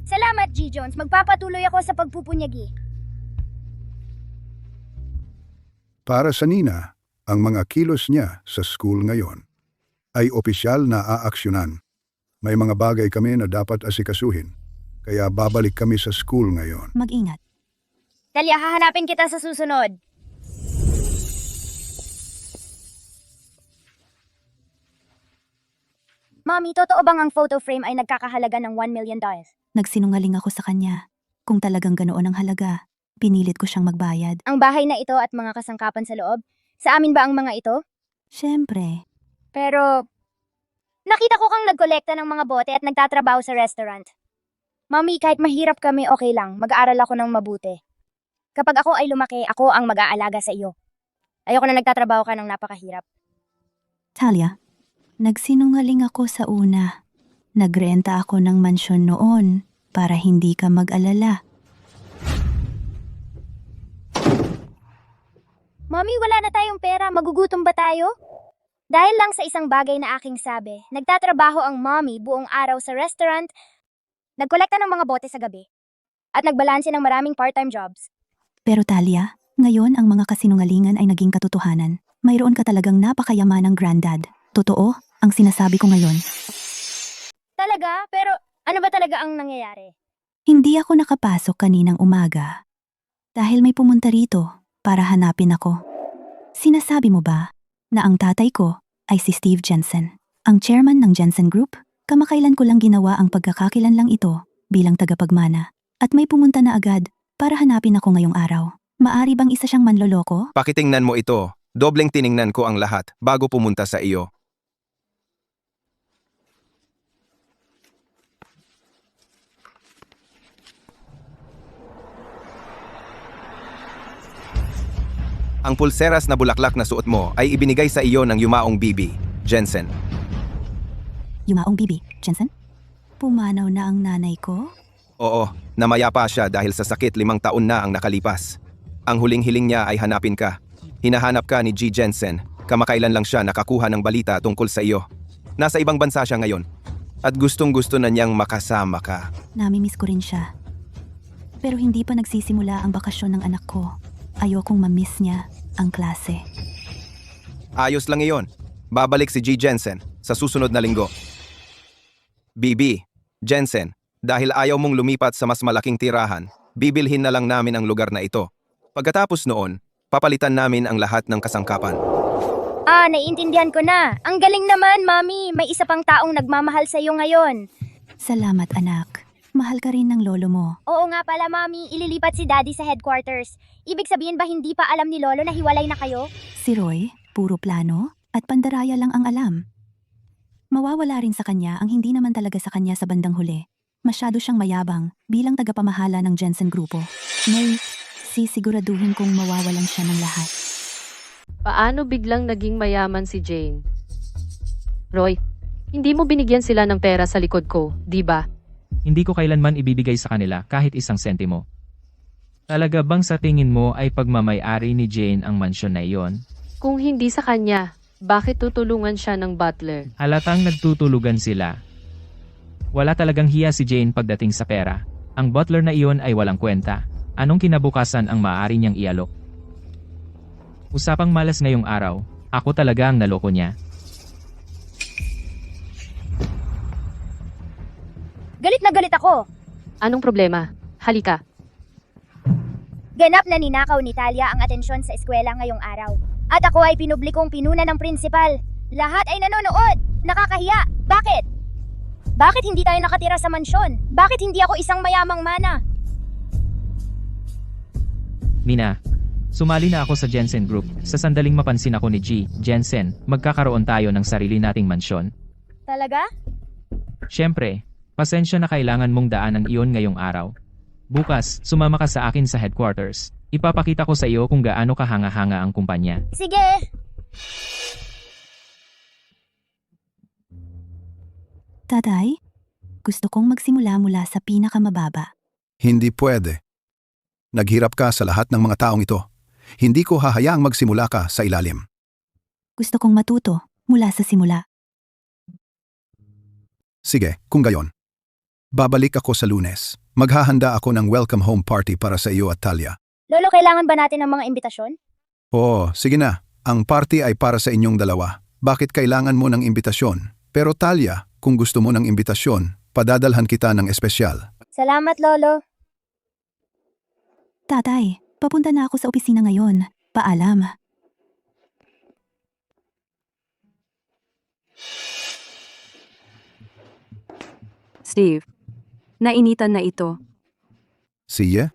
Salamat, G. Jones. Magpapatuloy ako sa pagpupunyagi. Para sa Nina, ang mga kilos niya sa school ngayon ay opisyal na aaksyonan. May mga bagay kami na dapat asikasuhin, kaya babalik kami sa school ngayon. Mag-ingat. Talia, hahanapin kita sa susunod. Mommy, totoo bang ang photo frame ay nagkakahalaga ng $1 million? Nagsinungaling ako sa kanya. Kung talagang ganoon ang halaga, pinilit ko siyang magbayad. Ang bahay na ito at mga kasangkapan sa loob? Sa amin ba ang mga ito? Siyempre, Pero, nakita ko kang nagkolekta ng mga bote at nagtatrabaho sa restaurant. Mommy, kahit mahirap kami, okay lang. Mag-aaral ako ng mabuti. Kapag ako ay lumaki, ako ang mag-aalaga sa iyo. Ayoko na nagtatrabaho ka ng napakahirap. Talia, nagsinungaling ako sa una. Nagrenta ako ng mansyon noon para hindi ka mag-alala. Mommy, wala na tayong pera. Magugutom ba tayo? Dahil lang sa isang bagay na aking sabi, nagtatrabaho ang mommy buong araw sa restaurant, nagkolekta ng mga bote sa gabi, at nagbalanse ng maraming part-time jobs. Pero Talia, ngayon ang mga kasinungalingan ay naging katotohanan. mayroon ka talagang napakayamanang granddad. Totoo, ang sinasabi ko ngayon. Talaga? Pero ano ba talaga ang nangyayari? Hindi ako nakapasok kaninang umaga. Dahil may pumunta rito para hanapin ako. Sinasabi mo ba na ang tatay ko ay si Steve Jensen, ang chairman ng Jensen Group? Kamakailan ko lang ginawa ang pagkakakilanlang ito bilang tagapagmana. At may pumunta na agad para hanapin ako ngayong araw. Maari bang isa siyang manloloko? Pakitingnan mo ito. Dobleng tiningnan ko ang lahat bago pumunta sa iyo. Ang pulseras na bulaklak na suot mo ay ibinigay sa iyo ng yumaong bibi, Jensen. Yumaong bibi, Jensen? Pumanaw na ang nanay ko? Oo, namaya pa siya dahil sa sakit 5 taon na ang nakalipas. Ang huling hiling niya ay hanapin ka. Hinahanap ka ni G. Jensen. Kamakailan lang siya nakakuha ng balita tungkol sa iyo. Nasa ibang bansa siya ngayon. At gustong-gusto na niyang makasama ka. Namimiss ko rin siya. Pero hindi pa nagsisimula ang bakasyon ng anak ko. Ayokong mamiss niya ang klase. Ayos lang iyon. Babalik si G. Jensen sa susunod na linggo. Bibi, Jensen, dahil ayaw mong lumipat sa mas malaking tirahan, bibilhin na lang namin ang lugar na ito. Pagkatapos noon, papalitan namin ang lahat ng kasangkapan. Naiintindihan ko na. Ang galing naman, Mami. May isa pang taong nagmamahal sa iyo ngayon. Salamat anak. Mahal ka rin ng lolo mo. Oo nga pala, Mami. Ililipat si Daddy sa headquarters. Ibig sabihin ba hindi pa alam ni Lolo na hiwalay na kayo? Si Roy, puro plano at pandaraya lang ang alam. Mawawala rin sa kanya ang hindi naman talaga sa kanya sa bandang huli. Masyado siyang mayabang bilang tagapamahala ng Jensen Grupo. May sisiguraduhin kong mawawalan siya ng lahat. Paano biglang naging mayaman si Jane? Roy, hindi mo binigyan sila ng pera sa likod ko, di ba? Hindi ko kailanman ibibigay sa kanila kahit isang sentimo. Talaga bang sa tingin mo ay pagmamay-ari ni Jane ang mansyon na iyon? Kung hindi sa kanya, bakit tutulungan siya ng butler? Halatang nagtutulugan sila. Wala talagang hiya si Jane pagdating sa pera. Ang butler na iyon ay walang kwenta. Anong kinabukasan ang maaari niyang ialok? Usapang malas ngayong araw, ako talaga ang naloko niya. Galit na galit ako. Anong problema? Halika. Ganap na ninakaw ni Talia ang atensyon sa eskwela ngayong araw. At ako ay pinublikong pinuna ng prinsipal. Lahat ay nanonood. Nakakahiya. Bakit? Bakit hindi tayo nakatira sa mansyon? Bakit hindi ako isang mayamang mana? Mina, sumali na ako sa Jensen Group. Sa sandaling mapansin ako ni G. Jensen, magkakaroon tayo ng sarili nating mansyon. Talaga? Siyempre, pasensya na kailangan mong daanan iyon ngayong araw. Bukas, sumama ka sa akin sa headquarters. Ipapakita ko sa iyo kung gaano kahanga-hanga ang kumpanya. Sige. Tatay, gusto kong magsimula mula sa pinakamababa. Hindi pwede. Naghirap ka sa lahat ng mga taong ito. Hindi ko hahayaang magsimula ka sa ilalim. Gusto kong matuto mula sa simula. Sige, kung gayon. Babalik ako sa Lunes. Maghahanda ako ng welcome home party para sa iyo at Talia. Lolo, kailangan ba natin ng mga imbitasyon? Oo, sige na. Ang party ay para sa inyong dalawa. Bakit kailangan mo ng imbitasyon? Pero Talia, kung gusto mo ng imbitasyon, padadalhan kita ng espesyal. Salamat, Lolo. Tatay, papunta na ako sa opisina ngayon. Paalam. Steve, nainitan na ito. Siya?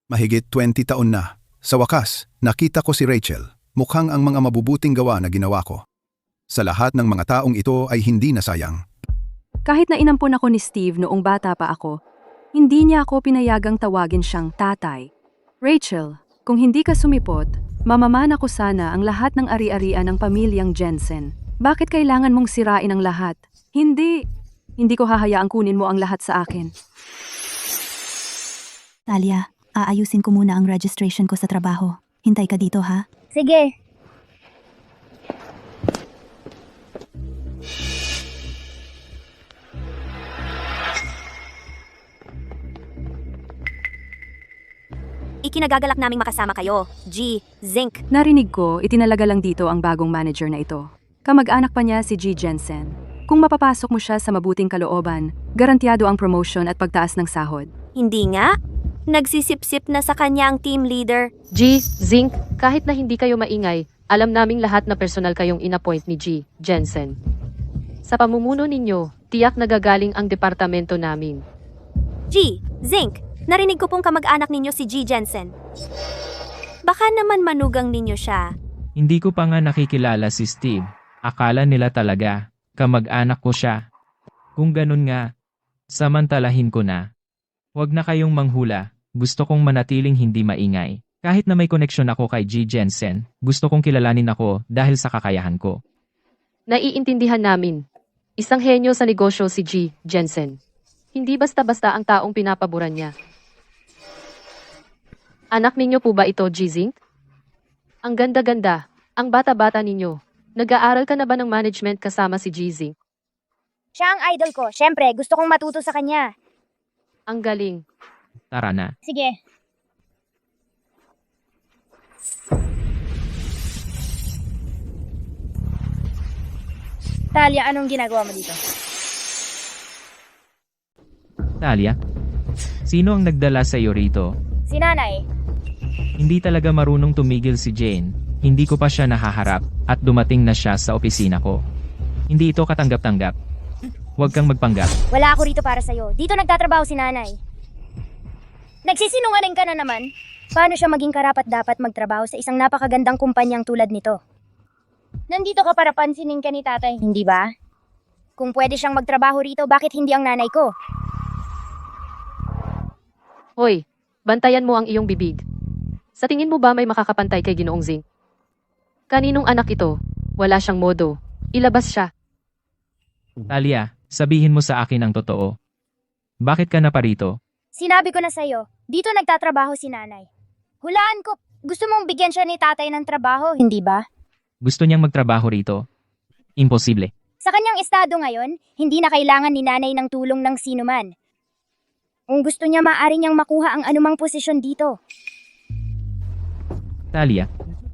Mahigit 20 taon na. Sa wakas, nakita ko si Rachel. Mukhang ang mga mabubuting gawa na ginawa ko. Sa lahat ng mga taong ito ay hindi nasayang. Kahit na inampun ako ni Steve noong bata pa ako, hindi niya ako pinayagang tawagin siyang tatay. Rachel, kung hindi ka sumipot, mamamana ko sana ang lahat ng ari-arian ng pamilyang Jensen. Bakit kailangan mong sirain ang lahat? Hindi ko hahayaang kunin mo ang lahat sa akin. Talia, aayusin ko muna ang registration ko sa trabaho. Hintay ka dito ha. Sige. Kinagagalak naming makasama kayo. G. Zinc. Narinig ko, itinalaga lang dito ang bagong manager na ito. Kamag-anak pa niya si G. Jensen. Kung mapapasok mo siya sa mabuting kalooban, garantyado ang promotion at pagtaas ng sahod. Hindi nga. Nagsisip-sip na sa kanya ang team leader. G, Zinc, kahit na hindi kayo maingay, alam naming lahat na personal kayong inappoint ni G. Jensen. Sa pamumuno ninyo, tiyak nagagaling ang departamento namin. G. Zinc. Narinig ko pong kamag-anak ninyo si G. Jensen. Baka naman manugang ninyo siya. Hindi ko pa nga nakikilala si Steve. Akala nila talaga, kamag-anak ko siya. Kung ganun nga, samantalahin ko na. Huwag na kayong manghula, gusto kong manatiling hindi maingay. Kahit na may koneksyon ako kay G. Jensen, gusto kong kilalanin ako dahil sa kakayahan ko. Naiintindihan namin. Isang henyo sa negosyo si G. Jensen. Hindi basta-basta ang taong pinapaboran niya. Anak ninyo po ba ito, G. Zinc? Ang ganda-ganda, ang bata-bata ninyo. Nag-aaral ka na ba ng management kasama si G. Zinc? Siya ang idol ko. Syempre, gusto kong matuto sa kanya. Ang galing. Tara na. Sige. Talia, anong ginagawa mo dito? Talia, sino ang nagdala sa iyo rito? Si nanay. Hindi talaga marunong tumigil si Jane. Hindi ko pa siya nahaharap at dumating na siya sa opisina ko. Hindi ito katanggap-tanggap. Huwag kang magpanggap. Wala ako rito para sa'yo. Dito nagtatrabaho si nanay. Nagsisinungaling ka na naman. Paano siya maging karapat-dapat magtrabaho sa isang napakagandang kumpanyang tulad nito? Nandito ka para pansinin ka ni tatay, hindi ba? Kung pwede siyang magtrabaho rito, bakit hindi ang nanay ko? Hoy, bantayan mo ang iyong bibig. Sa tingin mo ba may makakapantay kay Ginoong Zinc? Kaninong anak ito? Wala siyang modo. Ilabas siya. Talia, sabihin mo sa akin ang totoo. Bakit ka na parito? Sinabi ko na sa'yo, dito nagtatrabaho si nanay. Hulaan ko, gusto mong bigyan siya ni tatay ng trabaho, hindi ba? Gusto niyang magtrabaho rito? Imposible. Sa kanyang estado ngayon, hindi na kailangan ni nanay ng tulong ng sinuman. Kung gusto niya, maaari niyang makuha ang anumang posisyon dito. Talia,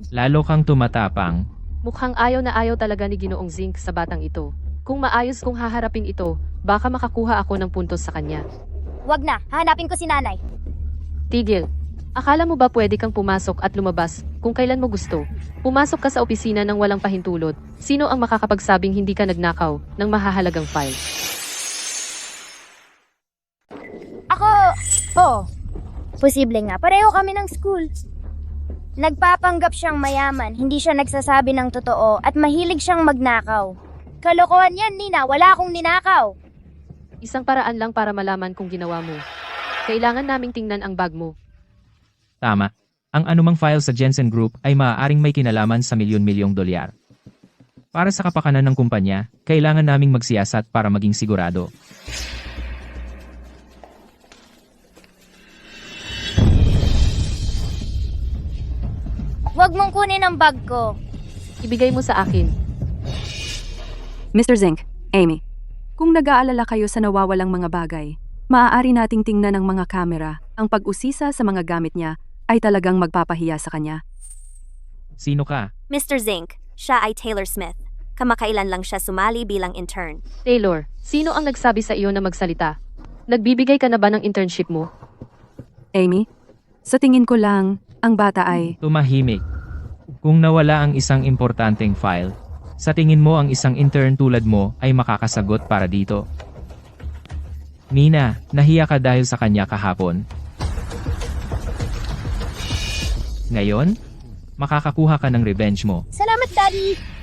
lalo kang tumatapang. Mukhang ayaw na ayaw talaga ni Ginoong Zinc sa batang ito. Kung maayos kong haharapin ito, baka makakuha ako ng puntos sa kanya. Wag na, hahanapin ko si nanay. Tigil. Akala mo ba pwede kang pumasok at lumabas kung kailan mo gusto? Pumasok ka sa opisina ng walang pahintulot. Sino ang makakapagsabing hindi ka nagnakaw ng mahahalagang file? Ako, oo. Posible nga, pareho kami ng school. Nagpapanggap siyang mayaman, hindi siya nagsasabi ng totoo at mahilig siyang magnakaw. Kalokohan yan, Nina, wala akong ninakaw. Isang paraan lang para malaman kung ginawa mo. Kailangan naming tingnan ang bag mo. Tama. Ang anumang file sa Jensen Group ay maaaring may kinalaman sa milyon-milyong dolyar. Para sa kapakanan ng kumpanya, kailangan naming magsiyasat para maging sigurado. Huwag mong kunin ang bag ko. Ibigay mo sa akin. Mr. Zinc, Amy, kung nag-aalala kayo sa nawawalang mga bagay, maaari nating tingnan ng mga kamera. Ang pag-usisa sa mga gamit niya ay talagang magpapahiya sa kanya. Sino ka? Mr. Zinc. Siya ay Taylor Smith. Kamakailan lang siya sumali bilang intern. Taylor, sino ang nagsabi sa iyo na magsalita? Nagbibigay ka na ba ng internship mo? Amy, sa tingin ko lang, ang bata ay... Tumahimik. Kung nawala ang isang importanteng file, sa tingin mo ang isang intern tulad mo ay makakasagot para dito. Nina, nahiya ka dahil sa kanya kahapon. Ngayon, makakakuha ka ng revenge mo. Salamat, Daddy!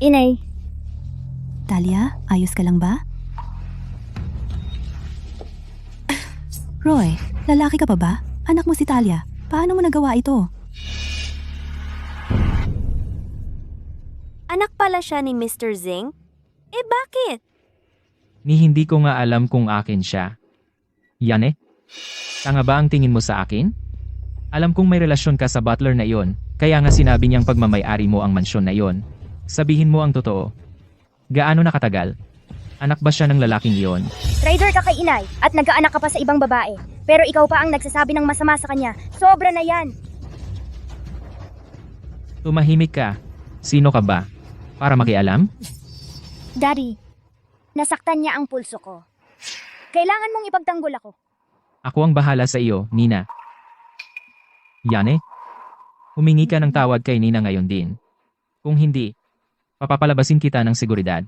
Inay, Talia, ayos ka lang ba? Roy, lalaki ka pa ba? Anak mo si Talia. Paano mo nagawa ito? Anak pala siya ni Mr. Zinc? Eh bakit? Ni hindi ko nga alam kung akin siya. Yane? Tanga ba ang tingin mo sa akin? Alam kong may relasyon ka sa butler na iyon, kaya nga sinabi niyang pagmamay-ari mo ang mansyon na iyon. Sabihin mo ang totoo. Gaano nakatagal? Anak ba siya ng lalaking iyon? Traitor ka kay inay at nagkaanak ka pa sa ibang babae. Pero ikaw pa ang nagsasabi ng masama sa kanya. Sobra na yan. Tumahimik ka. Sino ka ba? Para makialam? Daddy, nasaktan niya ang pulso ko. Kailangan mong ipagtanggol ako. Ako ang bahala sa iyo, Nina. Yane? Humingi ka ng tawad kay Nina ngayon din. Kung hindi, papapalabasin kita ng seguridad.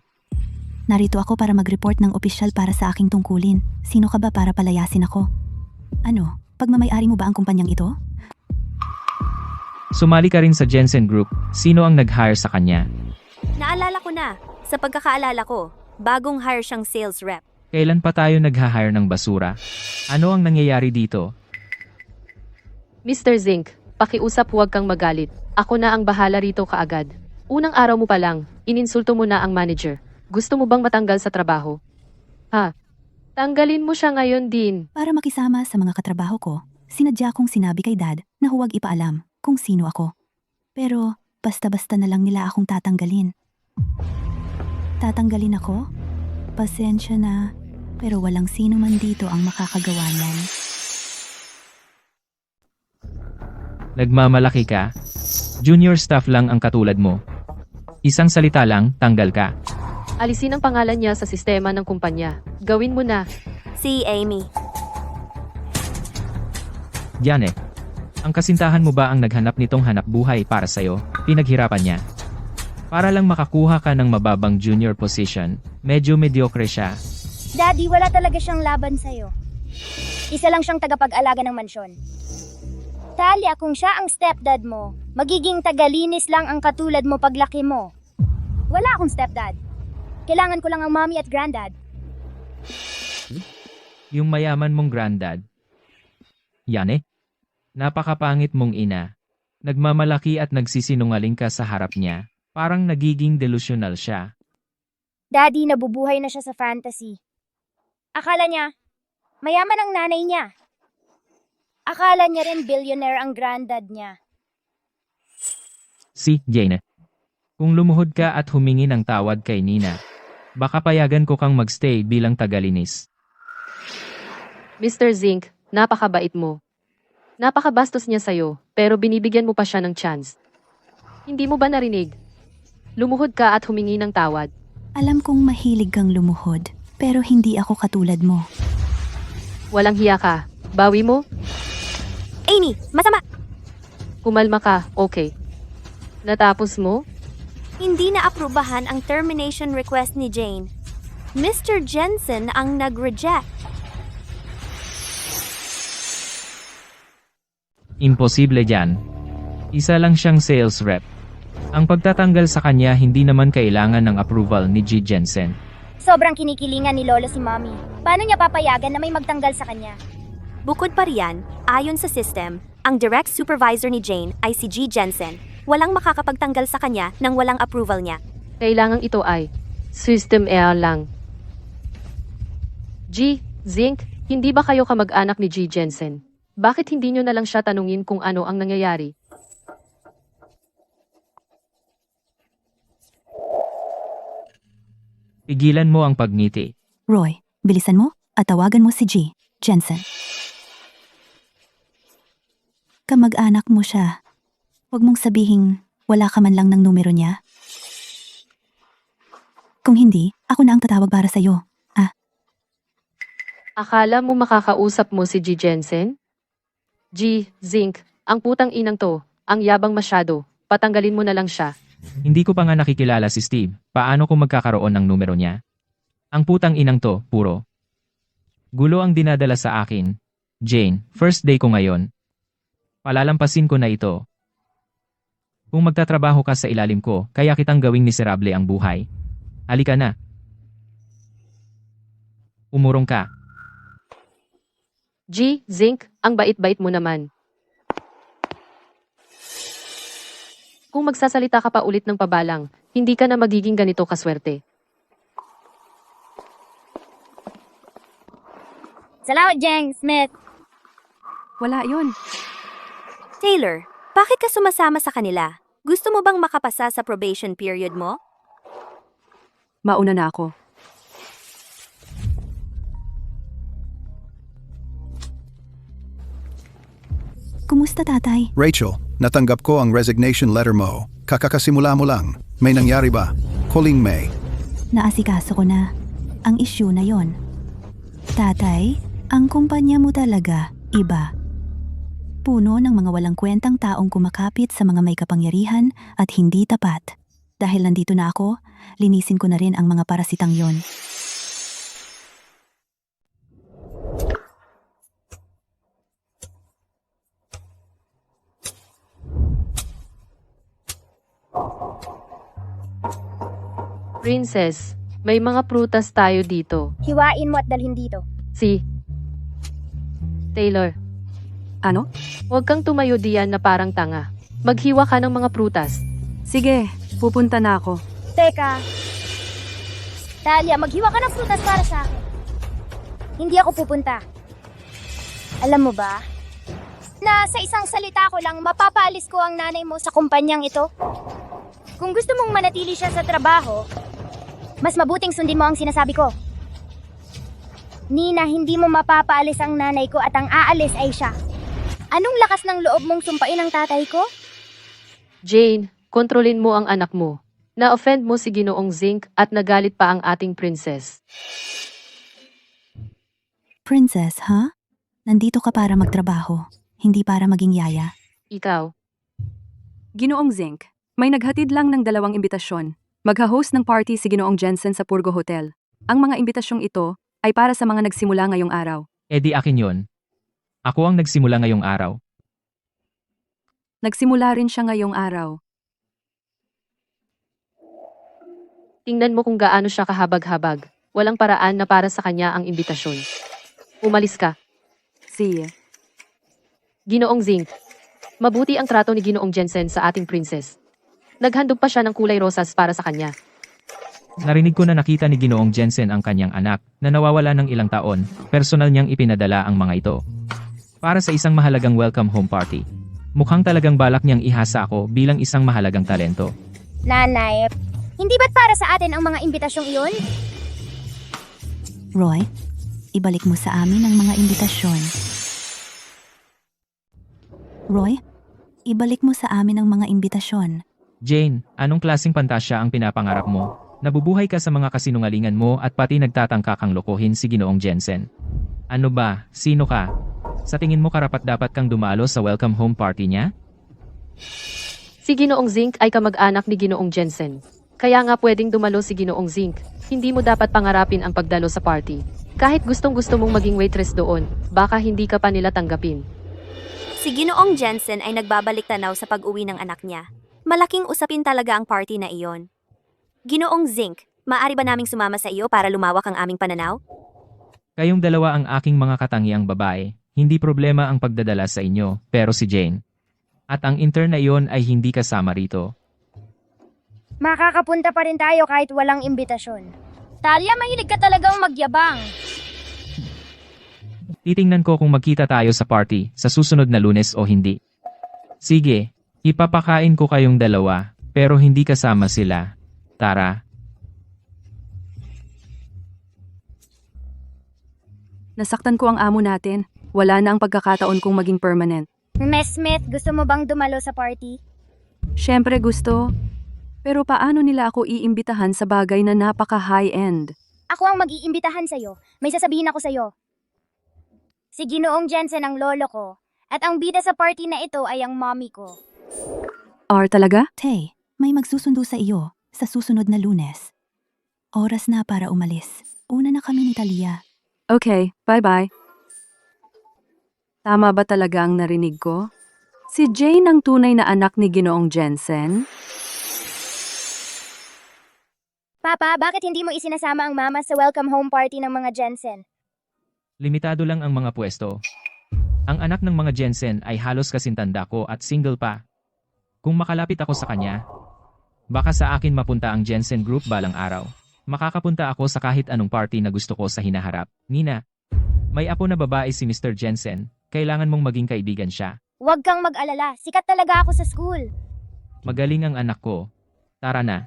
Narito ako para mag-report ng opisyal para sa aking tungkulin. Sino ka ba para palayasin ako? Ano, pagmamay-ari mo ba ang kumpanyang ito? Sumali ka rin sa Jensen Group. Sino ang nag-hire sa kanya? Naalala ko na. Sa pagkakaalala ko, bagong hire siyang sales rep. Kailan pa tayo nag-hire ng basura? Ano ang nangyayari dito? Mr. Zink, pakiusap huwag kang magalit. Ako na ang bahala rito kaagad. Unang araw mo pa lang, ininsulto mo na ang manager. Gusto mo bang matanggal sa trabaho? Ha? Tanggalin mo siya ngayon din. Para makisama sa mga katrabaho ko, sinadya kong sinabi kay Dad na huwag ipaalam kung sino ako. Pero basta-basta na lang nila akong tatanggalin. Tatanggalin ako? Pasensya na, pero walang sino man dito ang makakagawa niyan. Nagmamalaki ka? Junior staff lang ang katulad mo. Isang salita lang, tanggal ka. Alisin ang pangalan niya sa sistema ng kumpanya. Gawin mo na. Si Amy. Yane, ang kasintahan mo ba ang naghanap nitong hanap buhay para sa'yo? Pinaghirapan niya. Para lang makakuha ka ng mababang junior position, medyo mediocre siya. Daddy, wala talaga siyang laban sa'yo. Isa lang siyang tagapag-alaga ng mansyon. Talia, kung siya ang stepdad mo, magiging tagalinis lang ang katulad mo paglaki mo. Wala akong stepdad. Kailangan ko lang ang mommy at granddad. Yung mayaman mong granddad. Yane, napakapangit mong ina. Nagmamalaki at nagsisinungaling ka sa harap niya. Parang nagiging delusional siya. Daddy, nabubuhay na siya sa fantasy. Akala niya, mayaman ang nanay niya. Akala niya rin billionaire ang granddad niya. Si Jane. Kung lumuhod ka at humingi ng tawad kay Nina, baka payagan ko kang magstay bilang tagalinis. Mr. Zink, napakabait mo. Napakabastos niya sa'yo, pero binibigyan mo pa siya ng chance. Hindi mo ba narinig? Lumuhod ka at humingi ng tawad. Alam kong mahilig kang lumuhod, pero hindi ako katulad mo. Walang hiya ka. Bawi mo? Amy, masama! Kumalma ka, okay. Natapos mo? Hindi na aprubahan ang termination request ni Jane. Mr. Jensen ang nag-reject. Imposible yan. Isa lang siyang sales rep. Ang pagtatanggal sa kanya hindi naman kailangan ng approval ni G. Jensen. Sobrang kinikilingan ni Lolo si Mommy. Paano niya papayagan na may magtanggal sa kanya? Bukod pa riyan, ayon sa system, ang direct supervisor ni Jane ay si G. Jensen. Walang makakapagtanggal sa kanya nang walang approval niya. Kailangang ito ay system error lang. G. Zink, hindi ba kayo kamag-anak ni G. Jensen? Bakit hindi nyo na lang siya tanungin kung ano ang nangyayari? Pigilan mo ang pagngiti. Roy, bilisan mo at tawagan mo si G. Jensen. Kamag-anak mo siya. Huwag mong sabihing wala ka man lang ng numero niya. Kung hindi, ako na ang tatawag para sa'yo. Akala mo makakausap mo si G. Jensen? G. Zink, ang putang inang to, ang yabang masyado, patanggalin mo na lang siya. Hindi ko pa nga nakikilala si Steve. Paano kung magkakaroon ng numero niya? Ang putang inang to, puro. Gulo ang dinadala sa akin. Jane, first day ko ngayon. Palalampasin ko na ito. Kung magtatrabaho ka sa ilalim ko, kaya kitang gawing miserable ang buhay. Halika na. Umurong ka. G. Zink, ang bait-bait mo naman. Kung magsasalita ka pa ulit ng pabalang, hindi ka na magiging ganito kaswerte. Salamat, Jeng Smith. Wala yun. Taylor, bakit ka sumasama sa kanila? Gusto mo bang makapasa sa probation period mo? Mauna na ako. Kumusta tatay? Rachel, natanggap ko ang resignation letter mo. Kakakasimula mo lang. May nangyari ba? Colleen May. Naasikaso ko na. Ang issue na yon. Tatay, ang kumpanya mo talaga, iba. Puno ng mga walang kwentang taong kumakapit sa mga may kapangyarihan at hindi tapat. Dahil nandito na ako, linisin ko na rin ang mga parasitang yon. Princess, may mga prutas tayo dito. Hiwain mo at dalhin dito. Si Taylor, Ano? huwag kang tumayo diyan na parang tanga. Maghiwa ka ng mga prutas. Sige, pupunta na ako. Teka. Talia, maghiwa ka ng frutas para sa akin. Hindi ako pupunta. Alam mo ba? Na sa isang salita ko lang, mapapaalis ko ang nanay mo sa kumpanyang ito. Kung gusto mong manatili siya sa trabaho, mas mabuting sundin mo ang sinasabi ko. Nina, hindi mo mapapaalis ang nanay ko at ang aalis ay siya. Anong lakas ng loob mong sumpain ang tatay ko? Jane, kontrolin mo ang anak mo. Na-offend mo si Ginoong Zinc at nagalit pa ang ating princess. Princess, ha? Nandito ka para magtrabaho, hindi para maging yaya. Ikaw, Ginoong Zinc, may naghatid lang ng 2 imbitasyon. Magha-host ng party si Ginoong Jensen sa Purgo Hotel. Ang mga imbitasyong ito ay para sa mga nagsimula ngayong araw. Di akin yon. Ako ang nagsimula ngayong araw. Nagsimula rin siya ngayong araw. tingnan mo kung gaano siya kahabag-habag. Walang paraan na para sa kanya ang imbitasyon. Umalis ka. Si Ginoong Zinc. Mabuti ang trato ni Ginoong Jensen sa ating princess. Naghandog pa siya ng kulay rosas para sa kanya. Narinig ko na nakita ni Ginoong Jensen ang kanyang anak na nawawala ng ilang taon. Personal niyang ipinadala ang mga ito. Para sa isang mahalagang welcome home party. Mukhang talagang balak niyang ihasa ako bilang isang mahalagang talento. Nanay, hindi ba't para sa atin ang mga imbitasyong iyon? Roy, ibalik mo sa amin ang mga imbitasyon. Roy, ibalik mo sa amin ang mga imbitasyon. Jane, anong klaseng pantasya ang pinapangarap mo? Nabubuhay ka sa mga kasinungalingan mo at pati nagtatangka kang lokohin si Ginoong Jensen. Ano ba? Sino ka? Sa tingin mo karapat-dapat kang dumalo sa welcome home party niya? Si Ginoong Zinc ay kamag-anak ni Ginoong Jensen. Kaya nga pwedeng dumalo si Ginoong Zinc. Hindi mo dapat pangarapin ang pagdalo sa party. Kahit gustong-gusto mong maging waitress doon, baka hindi ka pa nila tanggapin. Si Ginoong Jensen ay nagbabalik tanaw sa pag-uwi ng anak niya. Malaking usapin talaga ang party na iyon. Ginoong Zinc, maaari ba naming sumama sa iyo para lumawak ang aming pananaw? Kayong dalawa ang aking mga katangiang babae. Hindi problema ang pagdadala sa inyo, pero si Jane. At ang intern na iyon ay hindi kasama rito. Makakapunta pa rin tayo kahit walang imbitasyon. Talia, mahilig ka talagang magyabang. Titingnan ko kung magkita tayo sa party sa susunod na Lunes o hindi. Sige, ipapakain ko kayong dalawa, pero hindi kasama sila. Tara. nasaktan ko ang amo natin. Wala na ang pagkakataon kong maging permanent. Miss Smith, gusto mo bang dumalo sa party? Siyempre gusto. Pero paano nila ako iimbitahan sa bagay na napaka-high-end? Ako ang mag-iimbitahan sa'yo. May sasabihin ako sa'yo. Si Ginoong Jensen ang lolo ko. At ang bida sa party na ito ay ang mommy ko. Talaga? Tay, may magsusundo sa iyo sa susunod na Lunes. Oras na para umalis. Una na kami ni Talia. Okay, bye-bye. Tama ba talaga ang narinig ko? Si Jane ang tunay na anak ni Ginoong Jensen? Papa, bakit hindi mo isinasama ang mama sa welcome home party ng mga Jensen? Limitado lang ang mga pwesto. Ang anak ng mga Jensen ay halos kasintanda ko at single pa. Kung makalapit ako sa kanya, baka sa akin mapunta ang Jensen Group balang araw. Makakapunta ako sa kahit anong party na gusto ko sa hinaharap. Nina, May apo na babae si Mr. Jensen, kailangan mong maging kaibigan siya. Huwag kang mag-alala, sikat talaga ako sa school. Magaling ang anak ko. Tara na.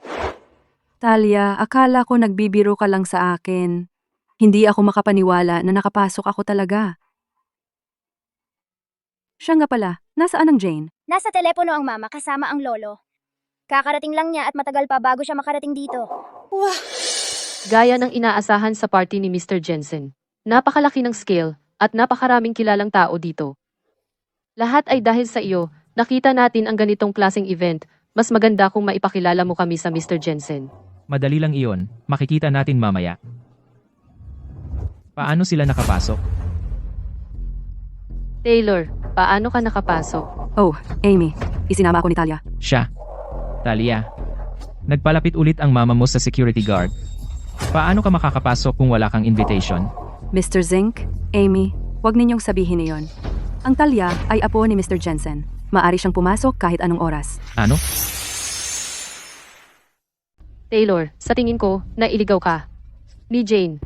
Talia, akala ko nagbibiro ka lang sa akin. Hindi ako makapaniwala na nakapasok ako talaga. Siya nga pala, nasaan ang Jane? Nasa telepono ang mama kasama ang lolo. Kakarating lang niya at matagal pa bago siya makarating dito. Gaya ng inaasahan sa party ni Mr. Jensen. Napakalaki ng scale at napakaraming kilalang tao dito. Lahat ay dahil sa iyo, nakita natin ang ganitong klaseng event. Mas maganda kung maipakilala mo kami sa Mr. Jensen. Madali lang iyon, makikita natin mamaya. Paano sila nakapasok? Taylor, paano ka nakapasok? Oh, Amy, isinama ako ni Talia. Siya. Talia. Nagpalapit ulit ang mama mo sa security guard. Paano ka makakapasok kung wala kang invitation? Mr. Zink, Amy, wag ninyong sabihin iyon. Ang Talia ay apo ni Mr. Jensen. Maari siyang pumasok kahit anong oras. Ano? Taylor, sa tingin ko, nailigaw ka. Ni Jane.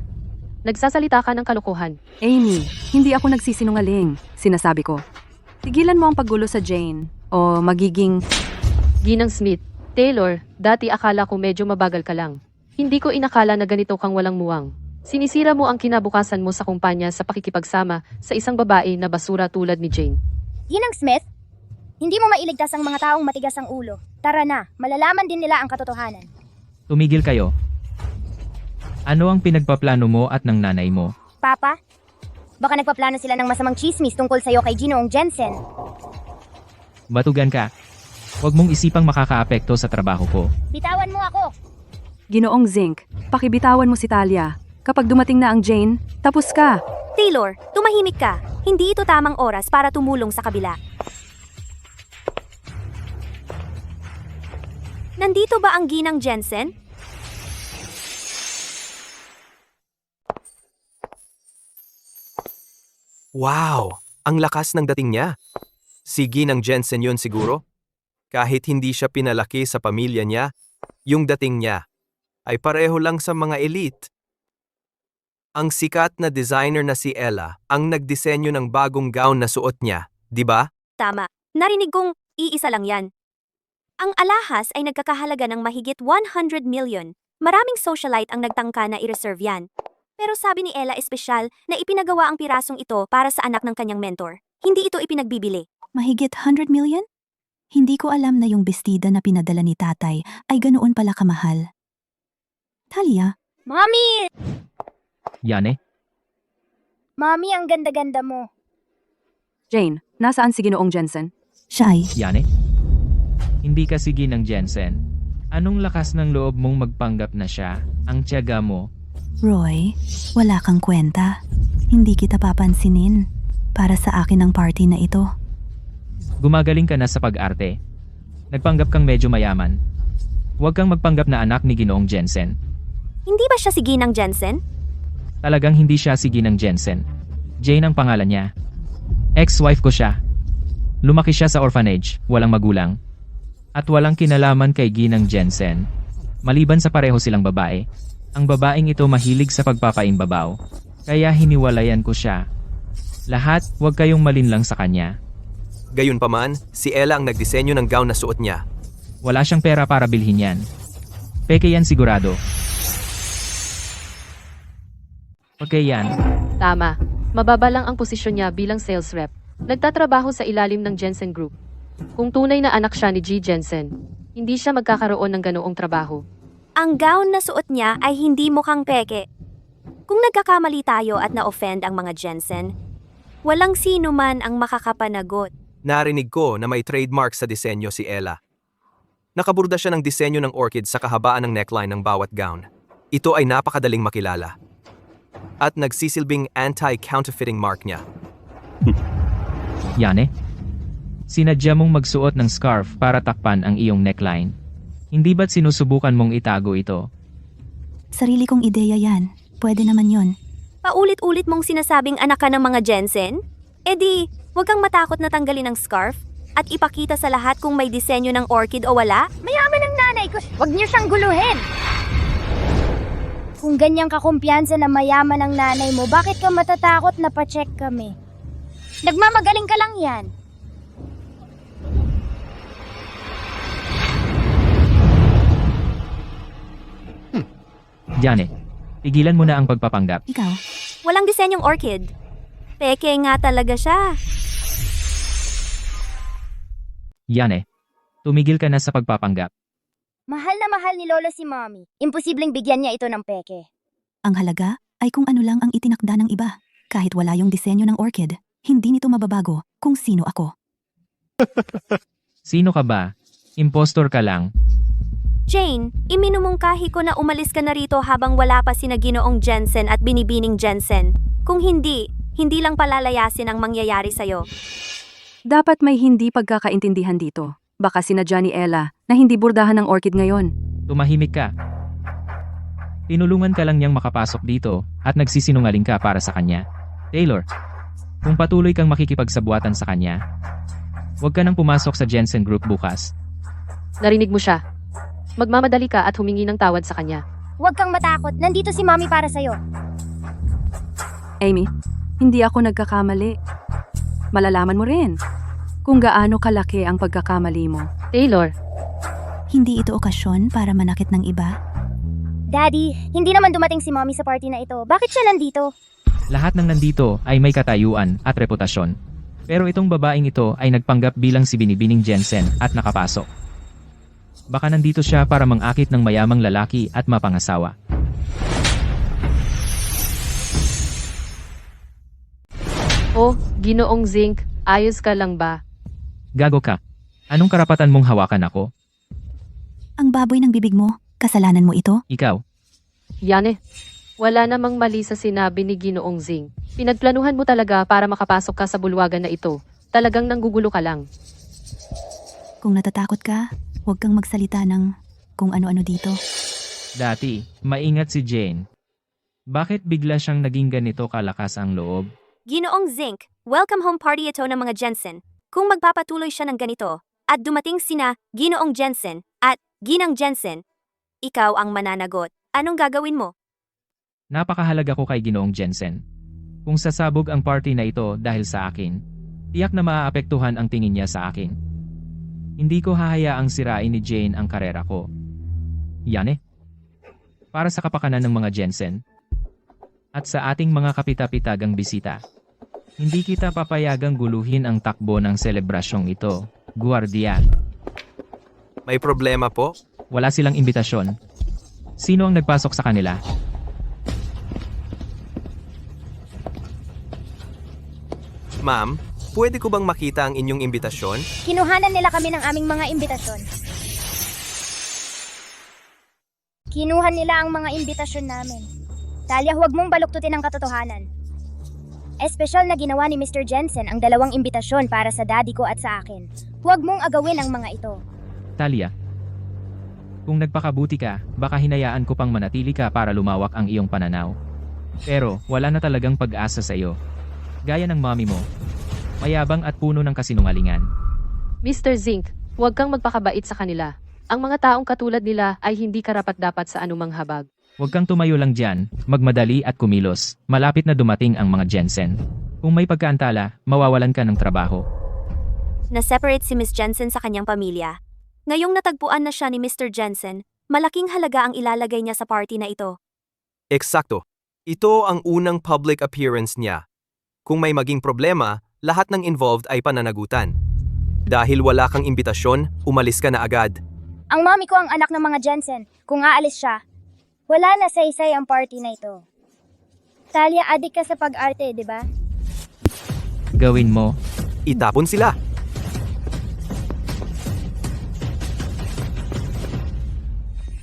Nagsasalita ka ng kalokohan. Amy, hindi ako nagsisinungaling. Sinasabi ko. Tigilan mo ang paggulo sa Jane. O magiging... Ginang Smith, Taylor, dati akala ko medyo mabagal ka lang. Hindi ko inakala na ganito kang walang muwang. Sinisira mo ang kinabukasan mo sa kumpanya sa pakikipagsama sa isang babae na basura tulad ni Jane. Ginang Smith, hindi mo mailigtas ang mga taong matigas ang ulo. Tara na, malalaman din nila ang katotohanan. Tumigil kayo. Ano ang pinagpaplano mo at ng nanay mo? Papa, baka nagpaplano sila ng masamang chismis tungkol sa'yo kay Ginoong Jensen. Batugan ka. Huwag mong isipang makakaapekto sa trabaho ko. Bitawan mo ako! Ginoong Zink, pakibitawan mo si Talia. Kapag dumating na ang Jane, tapos ka. Taylor, tumahimik ka. Hindi ito tamang oras para tumulong sa kabila. Nandito ba ang ginang Jensen? Wow! Ang lakas ng dating niya. Si Ginang Jensen yun siguro. Kahit hindi siya pinalaki sa pamilya niya, yung dating niya ay pareho lang sa mga elite. Ang sikat na designer na si Ella ang nagdisenyo ng bagong gown na suot niya, di ba? Tama. Narinig kong iisa lang yan. Ang alahas ay nagkakahalaga ng mahigit 100 million. Maraming socialite ang nagtangka na i-reserve yan. Pero sabi ni Ella espesyal na ipinagawa ang pirasong ito para sa anak ng kanyang mentor. Hindi ito ipinagbibili. Mahigit 100 million? Hindi ko alam na yung bestida na pinadala ni tatay ay ganoon pala kamahal. Talia, Mommy! Yane? Mommy, ang ganda-ganda mo. Jane, nasaan si Ginoong Jensen? siya ay... Yane? Hindi ka sige ng Jensen. Anong lakas ng loob mong magpanggap na siya, ang tiyaga mo? Roy, wala kang kwenta. Hindi kita papansinin. Para sa akin ang party na ito. Gumagaling ka na sa pag-arte. Nagpanggap kang medyo mayaman. Huwag kang magpanggap na anak ni Ginoong Jensen. Hindi ba siya si Ginang Jensen? Talagang hindi siya sige ng Jensen. Jane ang pangalan niya. Ex-wife ko siya. Lumaki siya sa orphanage, walang magulang. At walang kinalaman kay Ginang Jensen. Maliban sa pareho silang babae. Ang babaeng ito mahilig sa pagpapaimbabaw. Kaya hiniwalayan ko siya. Lahat, huwag kayong malinlang sa kanya. Gayunpaman, si Ella ang nagdisenyo ng gown na suot niya. Wala siyang pera para bilhin yan. Peke yan sigurado. Okay yan. Tama. Mababa lang ang posisyon niya bilang sales rep. Nagtatrabaho sa ilalim ng Jensen Group. Kung tunay na anak siya ni G. Jensen, hindi siya magkakaroon ng ganoong trabaho. Ang gown na suot niya ay hindi mukhang peke. Kung nagkakamali tayo at na-offend ang mga Jensen, walang sino man ang makakapanagot. Narinig ko na may trademark sa disenyo si Ella. Nakaburda siya ng disenyo ng orchid sa kahabaan ng neckline ng bawat gown. Ito ay napakadaling makilala. At nagsisilbing anti-counterfeiting mark niya. Yane? Sinadya mong magsuot ng scarf para takpan ang iyong neckline. Hindi ba't sinusubukan mong itago ito? Sarili kong ideya yan. Pwede naman yon. Paulit-ulit mong sinasabing anak ka ng mga Jensen? E di, huwag kang matakot na tanggalin ang scarf at ipakita sa lahat kung may disenyo ng orchid o wala. Mayaman ang nanay ko. Huwag niyo siyang guluhin. Kung ganyang kakumpiyansa na mayaman ang nanay mo, bakit ka matatakot na pa-check kami? Nagmamagaling ka lang yan. Jane, tigilan mo na ang pagpapanggap. Ikaw, Walang disenyong orchid. Peke nga talaga siya. Jane, tumigil ka na sa pagpapanggap. Mahal na mahal ni Lolo si Mommy. Imposibleng bigyan niya ito ng peke. ang halaga ay kung ano lang ang itinakda ng iba. Kahit wala yung disenyo ng orchid, hindi nito mababago kung sino ako. Sino ka ba? Impostor ka lang. Jane, iminumungkahi ko na umalis ka na rito habang wala pa sina Ginoong Jensen at Binibining Jensen. Kung hindi, hindi lang palalayasin ang mangyayari sa'yo. Dapat may hindi pagkakaintindihan dito. Baka sinadya ni Ella na hindi burdahan ng orchid ngayon. Tumahimik ka. Tinulungan ka lang niyang makapasok dito at nagsisinungaling ka para sa kanya. Taylor, kung patuloy kang makikipagsabuatan sa kanya, huwag ka nang pumasok sa Jensen Group bukas. Narinig mo siya. Magmamadali ka at humingi ng tawad sa kanya. Huwag kang matakot, nandito si Mommy para sa'yo. Amy, hindi ako nagkakamali. Malalaman mo rin kung gaano kalaki ang pagkakamali mo. Taylor, Hindi ito okasyon para manakit ng iba. Daddy, hindi naman dumating si Mommy sa party na ito. Bakit siya nandito? Lahat ng nandito ay may katayuan at reputasyon. Pero itong babaeng ito ay nagpanggap bilang si Binibining Jensen at nakapasok. Baka nandito siya para mangakit ng mayamang lalaki at mapangasawa. oh, Ginoong Zinc, ayos ka lang ba? Gago ka. Anong karapatan mong hawakan ako? Ang baboy ng bibig mo, kasalanan mo ito? Ikaw. Yane, wala namang mali sa sinabi ni Ginoong Zinc. Pinagplanuhan mo talaga para makapasok ka sa bulwagan na ito. Talagang nanggugulo ka lang. Kung natatakot ka, huwag kang magsalita ng kung ano-ano dito. Dati, maingat si Jane. Bakit bigla siyang naging ganito kalakas ang loob? Ginoong Zinc, welcome home party ito ng mga Jensen. Kung magpapatuloy siya ng ganito, at dumating sina Ginoong Jensen at Ginang Jensen, ikaw ang mananagot. Anong gagawin mo? Napakahalaga ko kay Ginoong Jensen. Kung sasabog ang party na ito dahil sa akin, tiyak na maaapektuhan ang tingin niya sa akin. Hindi ko hahayaang sirain ni Jane ang karera ko. Yane? Para sa kapakanan ng mga Jensen. At sa ating mga kapita-pitagang bisita. Hindi kita papayagang guluhin ang takbo ng selebrasyong ito, Guardia. May problema po? Wala silang imbitasyon. Sino ang nagpasok sa kanila? Ma'am, pwede ko bang makita ang inyong imbitasyon? Kinuhanan nila kami ng aming mga imbitasyon. Kinuha nila ang mga imbitasyon namin. Talia, huwag mong baluktutin ang katotohanan. Espesyal na ginawa ni Mr. Jensen ang 2 imbitasyon para sa daddy ko at sa akin. Huwag mong agawin ang mga ito. Talia. Kung nagpakabuti ka, baka hinayaan ko pang manatili ka para lumawak ang iyong pananaw. Pero, wala na talagang pag-asa sa iyo. Gaya ng mommy mo. Mayabang at puno ng kasinungalingan. Mr. Zinc, huwag kang magpakabait sa kanila. Ang mga taong katulad nila ay hindi karapat-dapat sa anumang habag. Huwag kang tumayo lang dyan, magmadali at kumilos. Malapit na dumating ang mga Jensen. Kung may pagkaantala, mawawalan ka ng trabaho. Na-separate si Miss Jensen sa kanyang pamilya. Ngayong natagpuan na siya ni Mr. Jensen, malaking halaga ang ilalagay niya sa party na ito. Eksakto. Ito ang unang public appearance niya. Kung may maging problema, lahat ng involved ay pananagutan. Dahil wala kang imbitasyon, umalis ka na agad. Ang mommy ko ang anak ng mga Jensen. Kung aalis siya, wala na saysay ang party na ito. Talia, adik ka sa pag-arte, di ba? Gawin mo. Itapon sila.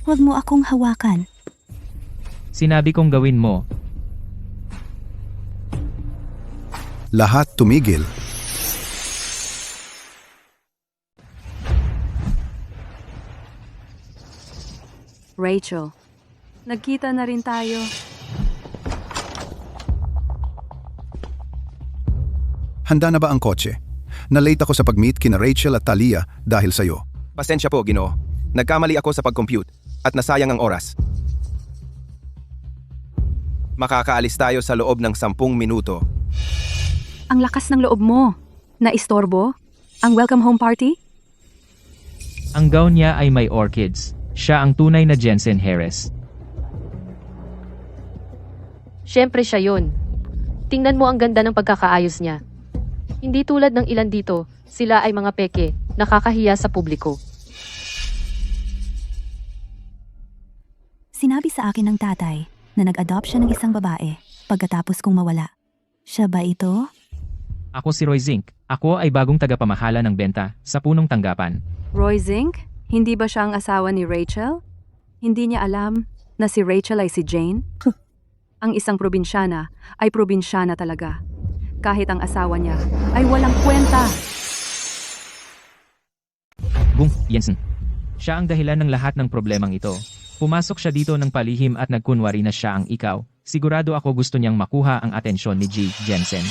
Huwag mo akong hawakan. Sinabi kong gawin mo. Lahat tumigil. Rachel, nagkita na rin tayo. Handa na ba ang kotse? Na-late ako sa pag-meet kina Rachel at Talia dahil sa'yo. Pasensya po, Ginoo. Nagkamali ako sa pag-compute at nasayang ang oras. Makakaalis tayo sa loob ng 10 minuto. Ang lakas ng loob mo. Naistorbo? Ang welcome home party? Ang gown niya ay may orchids. Siya ang tunay na Jensen Harris. Siyempre siya yun. Tingnan mo ang ganda ng pagkakaayos niya. Hindi tulad ng ilan dito, sila ay mga peke, nakakahiya sa publiko. Sinabi sa akin ng tatay na nag-adopt siya ng isang babae pagkatapos kong mawala. Siya ba ito? Ako si Roy Zink. Ako ay bagong tagapamahala ng benta sa punong tanggapan. Roy Zink? Hindi ba siya ang asawa ni Rachel? Hindi niya alam na si Rachel ay si Jane? Ang isang probinsyana ay probinsyana talaga. Kahit ang asawa niya ay walang kwenta. Bung, Jensen. Siya ang dahilan ng lahat ng problemang ito. Pumasok siya dito ng palihim at nagkunwari na siya ang ikaw. Sigurado ako gusto niyang makuha ang atensyon ni G. Jensen.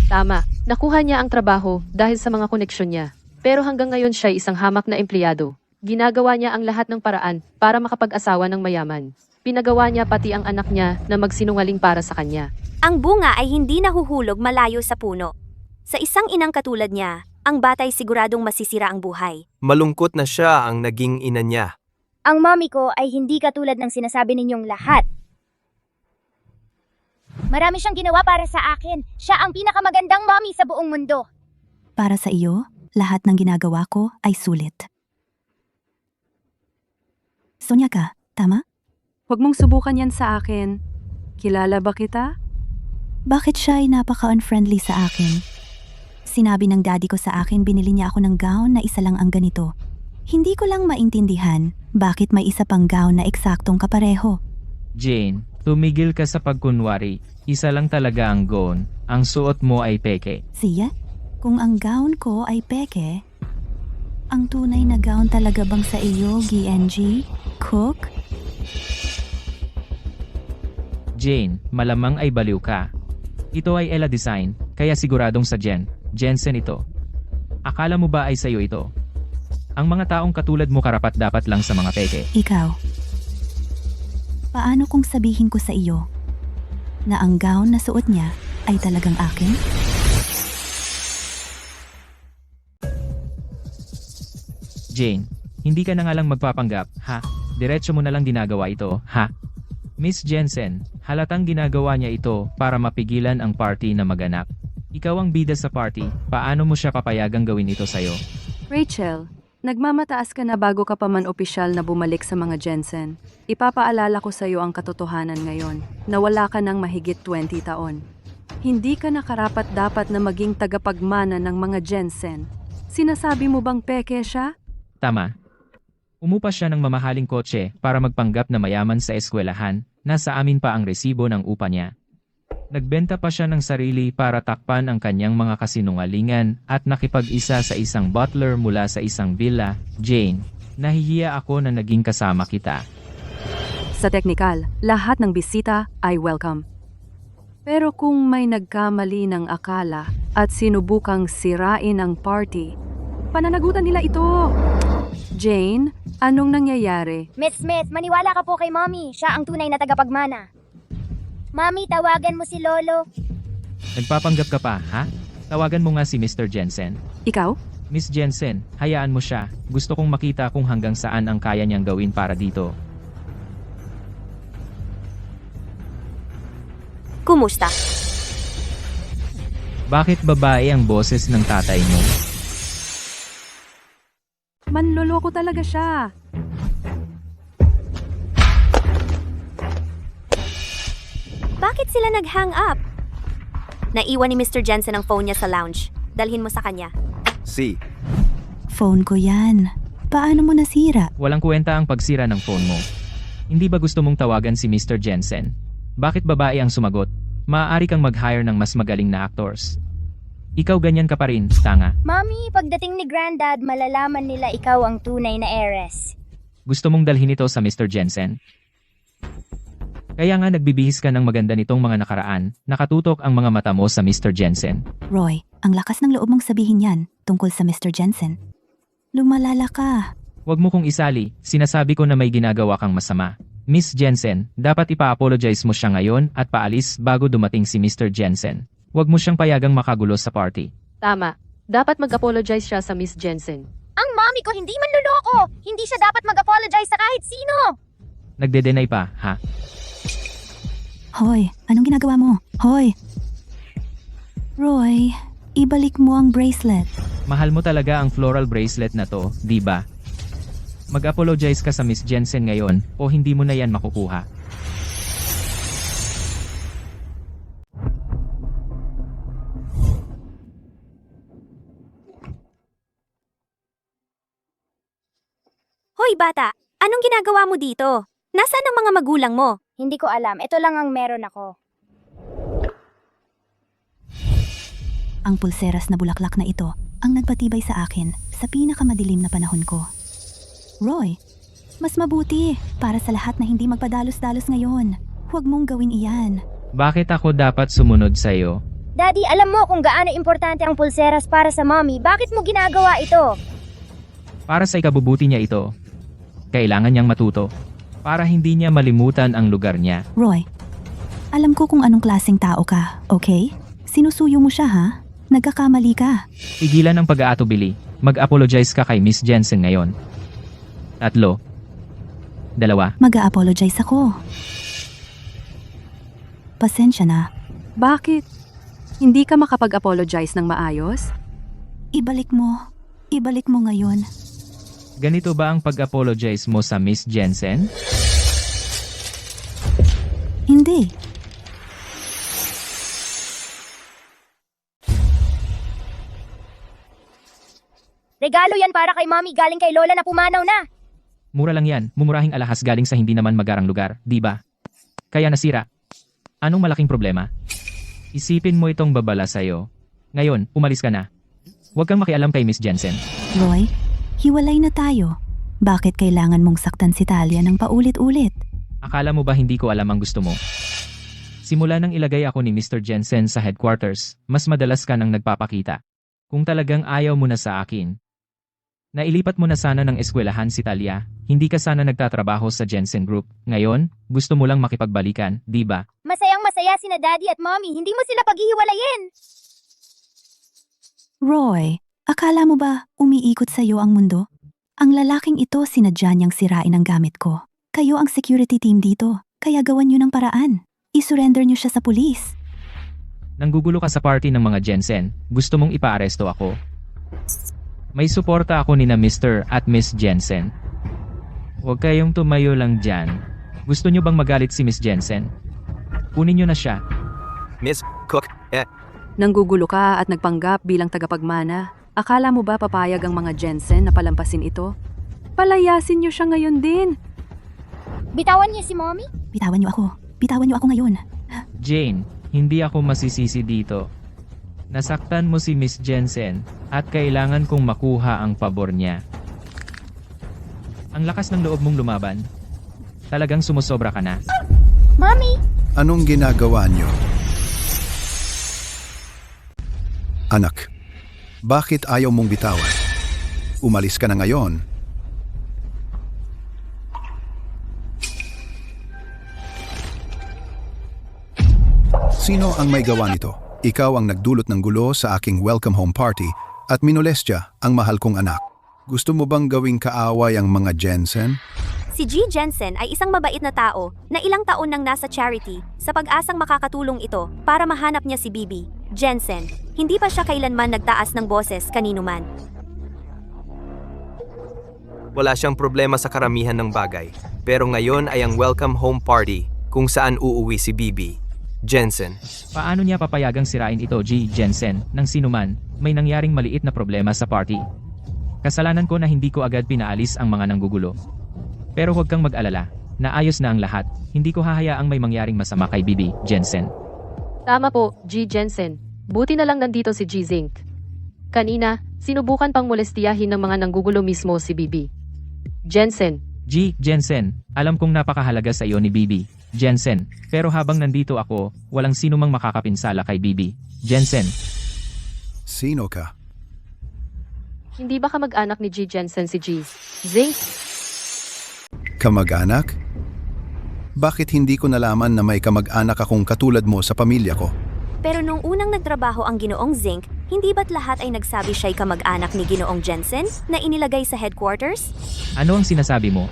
Tama, nakuha niya ang trabaho dahil sa mga koneksyon niya. Pero hanggang ngayon siya ay isang hamak na empleyado. Ginagawa niya ang lahat ng paraan para makapag-asawa ng mayaman. Pinagawa niya pati ang anak niya na magsinungaling para sa kanya. Ang bunga ay hindi nahuhulog malayo sa puno. Sa isang inang katulad niya, ang batay siguradong masisira ang buhay. Malungkot na siya ang naging ina niya. Ang mommy ko ay hindi katulad ng sinasabi ninyong lahat. Marami siyang ginawa para sa akin. Siya ang pinakamagandang mommy sa buong mundo. Para sa iyo, lahat ng ginagawa ko ay sulit. Sonya ka, tama? Huwag mong subukan yan sa akin. Kilala ba kita? Bakit siya ay napaka-unfriendly sa akin? Sinabi ng daddy ko sa akin binili niya ako ng gown na isa lang ang ganito. Hindi ko lang maintindihan bakit may isa pang gown na eksaktong kapareho. Jane, tumigil ka sa pagkunwari. Isa lang talaga ang gown. Ang suot mo ay peke. Siya? Kung ang gown ko ay peke, ang tunay na gown talaga bang sa iyo, GNG? Cook? Jane, malamang ay baliw ka. Ito ay Ella Design, kaya siguradong sa Jensen ito. Akala mo ba ay sa'yo ito? Ang mga taong katulad mo karapat dapat lang sa mga peke. Ikaw. Paano kung sabihin ko sa iyo na ang gown na suot niya ay talagang akin? Jane, hindi ka na nga lang magpapanggap, ha? Diretso mo na lang ginagawa ito, ha? Miss Jensen, halatang ginagawa niya ito para mapigilan ang party na maganap. Ikaw ang bida sa party, paano mo siya papayagang gawin ito sa'yo? Rachel, nagmamataas ka na bago ka pa man opisyal na bumalik sa mga Jensen. Ipapaalala ko sa iyo ang katotohanan ngayon, na wala ka ng mahigit 20 taon. Hindi ka nakarapat dapat na maging tagapagmana ng mga Jensen. Sinasabi mo bang peke siya? Tama. Umupa siya ng mamahaling kotse para magpanggap na mayaman sa eskwelahan, nasa amin pa ang resibo ng upa niya. Nagbenta pa siya ng sarili para takpan ang kanyang mga kasinungalingan at nakipag-isa sa isang butler mula sa isang villa. Jane, nahihiya ako na naging kasama kita. Sa teknikal, lahat ng bisita ay welcome. Pero kung may nagkamali ng akala at sinubukang sirain ang party, pananagutan nila ito. Jane, anong nangyayari? Miss Smith, maniwala ka po kay mommy. Siya ang tunay na tagapagmana. Mommy, tawagan mo si Lolo. Nagpapanggap ka pa, ha? Tawagan mo nga si Mr. Jensen. Ikaw? Miss Jensen, hayaan mo siya. Gusto kong makita kung hanggang saan ang kaya niyang gawin para dito. Kumusta? Bakit babae ang boses ng tatay mo? Manloloko talaga siya. Bakit sila nag-hang up? Naiwan ni Mr. Jensen ang phone niya sa lounge. Dalhin mo sa kanya. C. Phone ko yan. Paano mo nasira? Walang kwenta ang pagsira ng phone mo. Hindi ba gusto mong tawagan si Mr. Jensen? Bakit babae ang sumagot? Maaari kang mag-hire ng mas magaling na actors. Ikaw ganyan ka pa rin, tanga. Mommy, pagdating ni Granddad, malalaman nila ikaw ang tunay na heiress. Gusto mong dalhin ito sa Mr. Jensen? Kaya nga nagbibihis ka ng maganda nitong mga nakaraan, nakatutok ang mga mata mo sa Mr. Jensen. Roy, ang lakas ng loob mong sabihin yan tungkol sa Mr. Jensen. Lumalala ka. Huwag mo kong isali, sinasabi ko na may ginagawa kang masama. Miss Jensen, dapat ipa-apologize mo siya ngayon at paalis bago dumating si Mr. Jensen. Huwag mo siyang payagang makagulo sa party. Tama. Dapat mag-apologize siya sa Miss Jensen. Ang mommy ko hindi manluloko! Hindi siya dapat mag-apologize sa kahit sino! Nagde-deny pa, ha? Hoy, anong ginagawa mo? Hoy! Roy, ibalik mo ang bracelet. Mahal mo talaga ang floral bracelet na to, di ba? Mag-apologize ka sa Miss Jensen ngayon o hindi mo na yan makukuha. Hoy bata, anong ginagawa mo dito? Nasaan ang mga magulang mo? Hindi ko alam. Ito lang ang meron ako. Ang pulseras na bulaklak na ito ang nagpatibay sa akin sa pinakamadilim na panahon ko. Roy, mas mabuti para sa lahat na hindi magpadalos-dalos ngayon. Huwag mong gawin iyan. Bakit ako dapat sumunod sa'yo? Daddy, alam mo kung gaano importante ang pulseras para sa mommy. Bakit mo ginagawa ito? Para sa ikabubuti niya ito. Kailangan niyang matuto. Para hindi niya malimutan ang lugar niya. Roy, alam ko kung anong klaseng tao ka, okay? Sinusuyo mo siya ha? Nagkakamali ka. Tigilan ang pag-aatubili. Mag-apologize ka kay Miss Jensen ngayon. 3. 2. Mag-a-apologize ako. Pasensya na. Bakit? Hindi ka makapag-apologize ng maayos? Ibalik mo. Ibalik mo ngayon. Ganito ba ang pag-apologize mo sa Miss Jensen? Hindi. Regalo yan para kay mommy galing kay lola na pumanaw na. Mura lang yan. Mumurahing alahas galing sa hindi naman magarang lugar, di ba? Kaya nasira. Anong malaking problema? Isipin mo itong babala sa'yo. Ngayon, umalis ka na. Huwag kang makialam kay Miss Jensen. Roy, hiwalay na tayo. Bakit kailangan mong saktan si Talia ng paulit-ulit? Akala mo ba hindi ko alam ang gusto mo? Simula nang ilagay ako ni Mr. Jensen sa headquarters, mas madalas ka nang nagpapakita. Kung talagang ayaw mo na sa akin, nailipat mo na sana ng eskwelahan si Talia, hindi ka sana nagtatrabaho sa Jensen Group. Ngayon, gusto mo lang makipagbalikan, di ba? Masayang masaya sina daddy at mommy. Hindi mo sila paghihiwalayin. Roy, akala mo ba umiikot sa iyo ang mundo? Ang lalaking ito sinadya niyang sirain ang gamit ko. Kayo ang security team dito, kaya gawan niyo ng paraan. I-surrender niyo siya sa pulis. Nanggugulo ka sa party ng mga Jensen, gusto mong ipaaresto ako? May suporta ako ni na Mr. at Miss Jensen. Huwag kayong tumayo lang dyan. Gusto niyo bang magalit si Miss Jensen? Kunin niyo na siya. Miss Cook, Nanggugulo ka at nagpanggap bilang tagapagmana. Akala mo ba papayag ang mga Jensen na palampasin ito? Palayasin niyo siya ngayon din. Bitawan niyo si mommy? Bitawan niyo ako. Bitawan niyo ako ngayon. Jane, hindi ako masisisi dito. Nasaktan mo si Miss Jensen at kailangan kong makuha ang pabor niya. Ang lakas ng loob mong lumaban. Talagang sumusobra ka na. Mommy! Anong ginagawa niyo? Anak, bakit ayaw mong bitawan? Umalis ka na ngayon. Sino ang may gawa nito? Ikaw ang nagdulot ng gulo sa aking welcome home party at minolestya ang mahal kong anak. Gusto mo bang gawing kaaway ang mga Jensen? Si G. Jensen ay isang mabait na tao na ilang taon nang nasa charity sa pag-asang makakatulong ito para mahanap niya si Bibi. Jensen, hindi pa siya kailanman nagtaas ng boses kanino man. wala siyang problema sa karamihan ng bagay. Pero ngayon ay ang welcome home party kung saan uuwi si Bibi. Jensen. Paano niya papayagang sirain ito, G. Jensen, ng sinuman? May nangyaring maliit na problema sa party. Kasalanan ko na hindi ko agad pinaalis ang mga nanggugulo. Pero huwag kang mag-alala. Naayos na ang lahat. Hindi ko hahayaang may mangyaring masama kay Bibi, Jensen. Tama po, G. Jensen. Buti na lang nandito si G. Zink. Kanina, sinubukan pang molestiyahin ng mga nanggugulo mismo si Bibi. Jensen. G. Jensen, alam kong napakahalaga sa iyo ni Bibi, Jensen. Pero habang nandito ako, walang sino mang makakapinsala kay Bibi, Jensen. Sino ka? Hindi ba kamag-anak ni G. Jensen si G. Zink? Kamag-anak? Bakit hindi ko nalaman na may kamag-anak akong katulad mo sa pamilya ko? Pero nung unang nagtrabaho ang Ginoong Zink, hindi ba't lahat ay nagsabi siya'y kamag-anak ni Ginoong Jensen na inilagay sa headquarters? Ano ang sinasabi mo?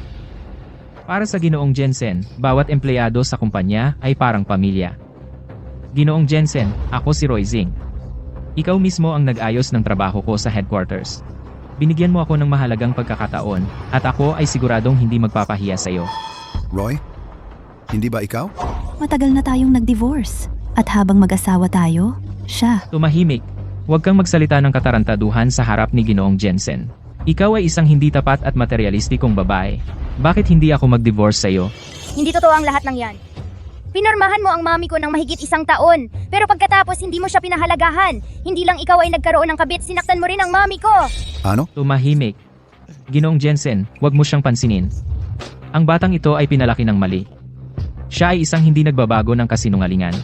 Para sa Ginoong Jensen, bawat empleyado sa kumpanya ay parang pamilya. Ginoong Jensen, ako si Roy Zing. Ikaw mismo ang nag-ayos ng trabaho ko sa headquarters. Binigyan mo ako ng mahalagang pagkakataon, at ako ay siguradong hindi magpapahiya sa iyo. Roy? Hindi ba ikaw? Matagal na tayong nag-divorce. At habang mag-asawa tayo, siya. Tumahimik. Huwag kang magsalita ng katarantaduhan sa harap ni Ginoong Jensen. Ikaw ay isang hindi tapat at materialistikong babae. Bakit hindi ako mag-divorce sa iyo? Hindi totoo ang lahat ng yan. Pinormahan mo ang mami ko ng mahigit 1 taon, pero pagkatapos hindi mo siya pinahalagahan. Hindi lang ikaw ay nagkaroon ng kabit, sinaktan mo rin ang mami ko. Ano? Tumahimik. Ginoong Jensen, huwag mo siyang pansinin. Ang batang ito ay pinalaki ng mali. Siya ay isang hindi nagbabago ng kasinungalingan.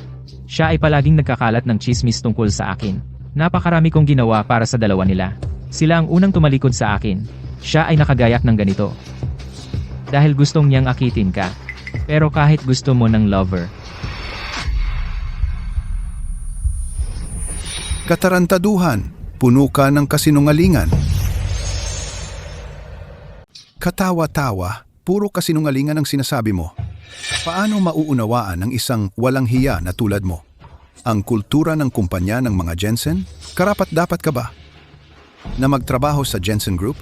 Siya ay palaging nagkakalat ng tsismis tungkol sa akin. Napakarami kong ginawa para sa dalawa nila. Sila ang unang tumalikod sa akin. Siya ay nakagayak ng ganito. Dahil gustong niyang akitin ka. Pero kahit gusto mo ng lover. Katarantaduhan. Puno ka ng kasinungalingan. Katawa-tawa. Puro kasinungalingan ang sinasabi mo. Paano mauunawaan ng isang walang hiya na tulad mo? Ang kultura ng kumpanya ng mga Jensen? Karapat-dapat ka ba na magtrabaho sa Jensen Group?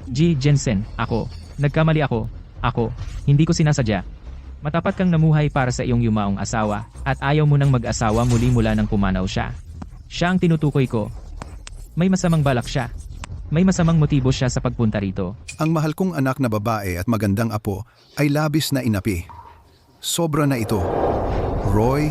G. Jensen, ako. Nagkamali ako. Ako. Hindi ko sinasadya. Matapat kang namuhay para sa iyong yumaong asawa, at ayaw mo nang mag-asawa muli mula nang pumanaw siya. Siya ang tinutukoy ko. May masamang balak siya. May masamang motibo siya sa pagpunta rito. Ang mahal kong anak na babae at magandang apo ay labis na inapi. Sobra na ito. Roy,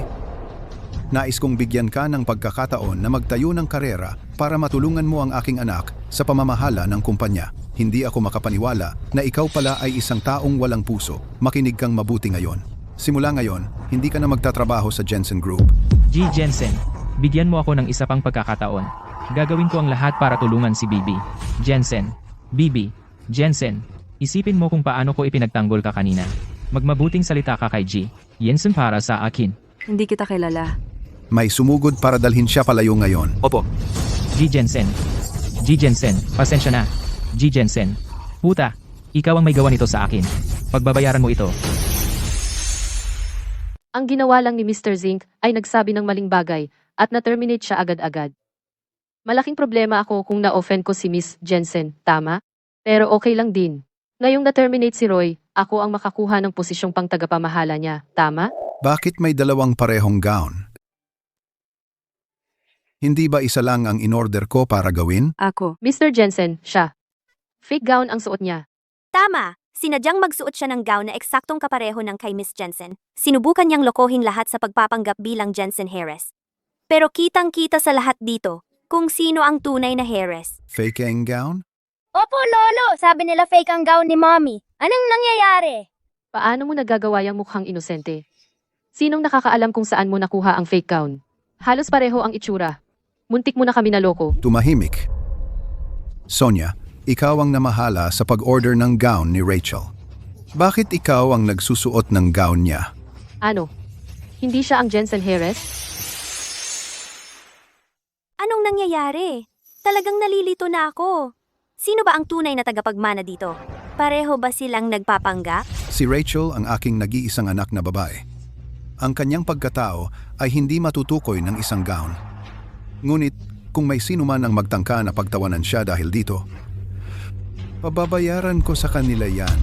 nais kong bigyan ka ng pagkakataon na magtayo ng karera para matulungan mo ang aking anak sa pamamahala ng kumpanya. Hindi ako makapaniwala na ikaw pala ay isang taong walang puso. Makinig kang mabuti ngayon. Simula ngayon, hindi ka na magtatrabaho sa Jensen Group. G. Jensen, bigyan mo ako ng isa pang pagkakataon. Gagawin ko ang lahat para tulungan si Bibi. Jensen. Bibi. Jensen. Isipin mo kung paano ko ipinagtanggol ka kanina. Magmabuting salita ka kay G. Jensen para sa akin. Hindi kita kilala. May sumugod para dalhin siya palayo ngayon. Opo. G. Jensen. G. Jensen. Pasensya na. G. Jensen. Puta. Ikaw ang may gawa nito sa akin. Pagbabayaran mo ito. Ang ginawa lang ni Mr. Zink ay nagsabi ng maling bagay at na-terminate siya agad-agad. Malaking problema ako kung na-offend ko si Miss Jensen, tama? Pero okay lang din. Ngayong na-terminate si Roy, ako ang makakuha ng posisyong pang tagapamahala niya, tama? Bakit may dalawang parehong gown? Hindi ba isa lang ang in-order ko para gawin? Ako. Mr. Jensen, siya. Fake gown ang suot niya. Tama, sinadyang magsuot siya ng gown na eksaktong kapareho ng kay Miss Jensen. Sinubukan niyang lokohin lahat sa pagpapanggap bilang Jensen Harris. Pero kitang-kita sa lahat dito kung sino ang tunay na Harris. Fake ang gown? Opo, Lolo. Sabi nila fake ang gown ni Mommy. Anong nangyayari? Paano mo nagagawa yung mukhang inosente? Sinong nakakaalam kung saan mo nakuha ang fake gown? Halos pareho ang itsura. Muntik mo na kami naloko. Tumahimik. Sonia, ikaw ang namahala sa pag-order ng gown ni Rachel. Bakit ikaw ang nagsusuot ng gown niya? Ano? Hindi siya ang Jensen Harris? Anong nangyayari? Talagang nalilito na ako. Sino ba ang tunay na tagapagmana dito? Pareho ba silang nagpapanggap? Si Rachel ang aking nag-iisang anak na babae. Ang kanyang pagkatao ay hindi matutukoy ng isang gown. Ngunit kung may sino man ang magtangka na pagtawanan siya dahil dito, pababayaran ko sa kanila yan.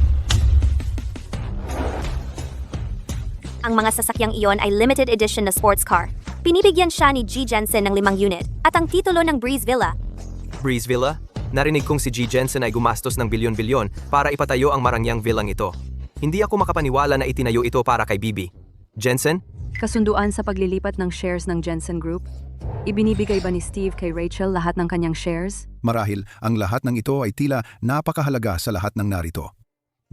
Ang mga sasakyang iyon ay limited edition na sports car. Pinibigyan siya ni G. Jensen ng 5 unit at ang titulo ng Breeze Villa. Breeze Villa? Narinig kong si G. Jensen ay gumastos ng bilyon-bilyon para ipatayo ang marangyang villang ito. Hindi ako makapaniwala na itinayo ito para kay Bibi. Jensen? Kasunduan sa paglilipat ng shares ng Jensen Group? Ibinibigay ba ni Steve kay Rachel lahat ng kanyang shares? Marahil ang lahat ng ito ay tila napakahalaga sa lahat ng narito.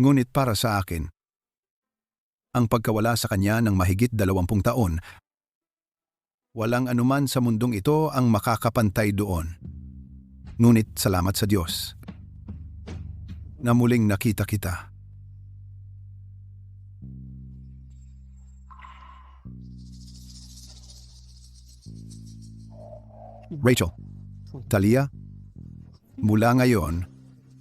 Ngunit para sa akin, ang pagkawala sa kanya ng mahigit 20 taon, walang anuman sa mundong ito ang makakapantay doon. Ngunit salamat sa Diyos na muling nakita kita. Rachel, Talia, mula ngayon,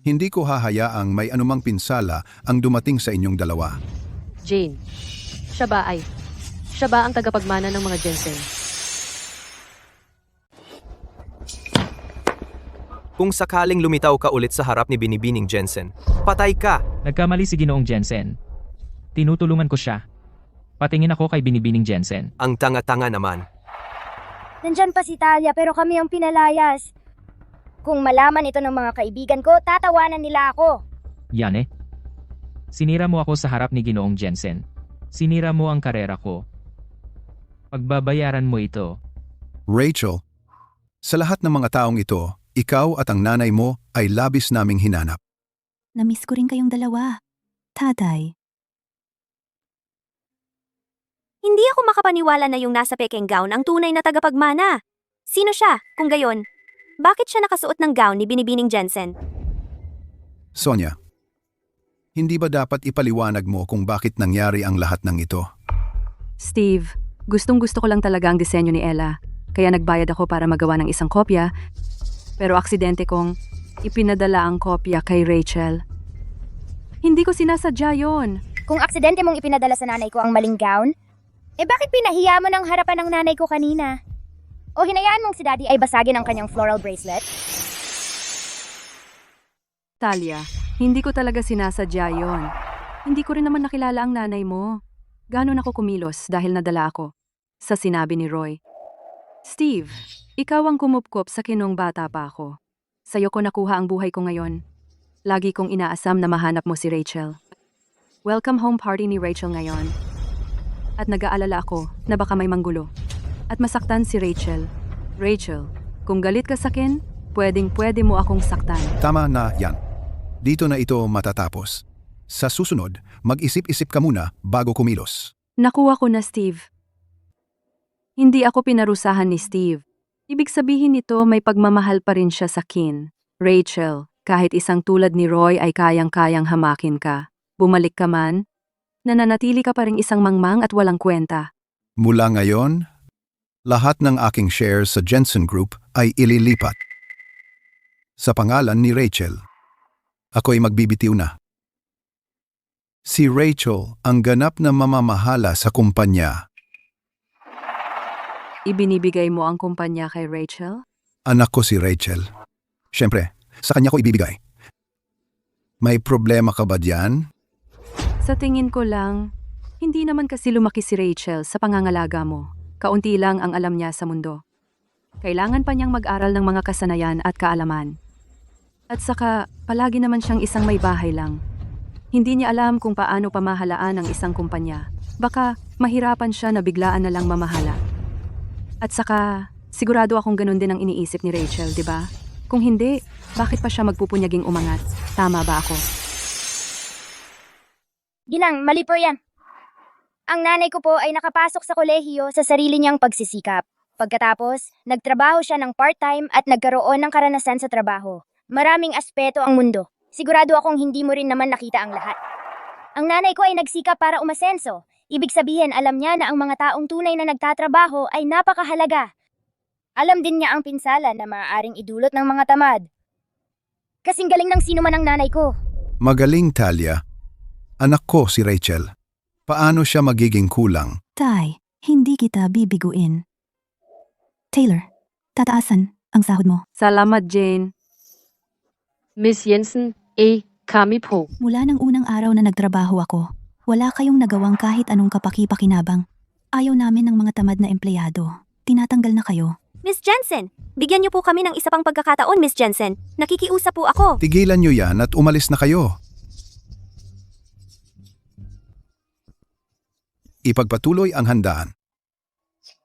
hindi ko hahayaang may anumang pinsala ang dumating sa inyong dalawa. Jane, siya ba ang tagapagmana ng mga Jensen? Kung sakaling lumitaw ka ulit sa harap ni Binibining Jensen, patay ka! Nagkamali si Ginoong Jensen. Tinutulungan ko siya. Patingin ako kay Binibining Jensen. Ang tanga-tanga naman. Nandyan pa si Talia pero kami ang pinalayas. Kung malaman ito ng mga kaibigan ko, tatawanan nila ako. Yan eh. Sinira mo ako sa harap ni Ginoong Jensen. Sinira mo ang karera ko. Pagbabayaran mo ito. Rachel, sa lahat ng mga taong ito, ikaw at ang nanay mo ay labis naming hinanap. Namiss ko rin kayong dalawa. Tatay, Hindi ako makapaniwala na yung nasa pekeng gown ang tunay na tagapagmana. Sino siya, kung gayon? Bakit siya nakasuot ng gown ni Binibining Jensen? Sonia, hindi ba dapat ipaliwanag mo kung bakit nangyari ang lahat ng ito? Steve, gustong-gusto ko lang talaga ang disenyo ni Ella. Kaya nagbayad ako para magawa ng isang kopya. Pero aksidente kong ipinadala ang kopya kay Rachel. Hindi ko sinasadya yon. Kung aksidente mong ipinadala sa nanay ko ang maling gown, bakit pinahiya mo ng harapan ng nanay ko kanina? O hinayaan mong si Daddy ay basagin ang kanyang floral bracelet? Talia, hindi ko talaga sinasadya yon. Hindi ko rin naman nakilala ang nanay mo. Ganon ako kumilos dahil nadala ako sa sinabi ni Roy. Steve, ikaw ang kumupkop sa kinong bata pa ako. Sa'yo ko nakuha ang buhay ko ngayon. Lagi kong inaasam na mahanap mo si Rachel. Welcome home party ni Rachel ngayon. At nag-aalala ako na baka may manggulo. At masaktan si Rachel. Rachel, kung galit ka sa akin, pwedeng-pwede mo akong saktan. Tama na yan. Dito na ito matatapos. Sa susunod, mag-isip-isip ka muna bago kumilos. Nakuha ko na, Steve. Hindi ako pinarusahan ni Steve. Ibig sabihin nito may pagmamahal pa rin siya sa akin. Rachel, kahit isang tulad ni Roy ay kayang-kayang hamakin ka. Bumalik ka man, nananatili ka pa rin isang mangmang at walang kwenta. Mula ngayon, lahat ng aking shares sa Jensen Group ay ililipat. Sa pangalan ni Rachel, ako'y magbibitiw na. Si Rachel ang ganap na mamamahala sa kumpanya. Ibinibigay mo ang kumpanya kay Rachel? Anak ko si Rachel. Siyempre, sa kanya ko ibibigay. May problema ka ba diyan? Sa tingin ko lang, hindi naman kasi lumaki si Rachel sa pangangalaga mo. Kaunti lang ang alam niya sa mundo. Kailangan pa niyang mag-aral ng mga kasanayan at kaalaman. At saka, palagi naman siyang isang may bahay lang. Hindi niya alam kung paano pamahalaan ang isang kumpanya. Baka mahirapan siya na biglaan na lang mamahala. At saka, sigurado akong ganun din ang iniisip ni Rachel, di ba? Kung hindi, bakit pa siya magpupunyaging umangat? Tama ba ako? Ginang, mali po yan. Ang nanay ko po ay nakapasok sa kolehiyo sa sarili niyang pagsisikap. Pagkatapos, nagtrabaho siya ng part-time at nagkaroon ng karanasan sa trabaho. Maraming aspeto ang mundo. Sigurado akong hindi mo rin naman nakita ang lahat. Ang nanay ko ay nagsikap para umasenso. Ibig sabihin, alam niya na ang mga taong tunay na nagtatrabaho ay napakahalaga. Alam din niya ang pinsala na maaaring idulot ng mga tamad. Kasing galing ng sino man ang nanay ko. Magaling, Talia. Anak ko si Rachel. Paano siya magiging kulang? Tay, hindi kita bibiguin. Taylor, tataasan ang sahod mo. Salamat, Jane. Miss Jensen, kami po. Mula ng unang araw na nagtrabaho ako, wala kayong nagawang kahit anong kapaki-pakinabang. Ayaw namin ng mga tamad na empleyado. Tinatanggal na kayo. Miss Jensen, bigyan niyo po kami ng isa pang pagkakataon, Miss Jensen. Nakikiusap po ako. Tigilan niyo yan at umalis na kayo. Ipagpatuloy ang handaan.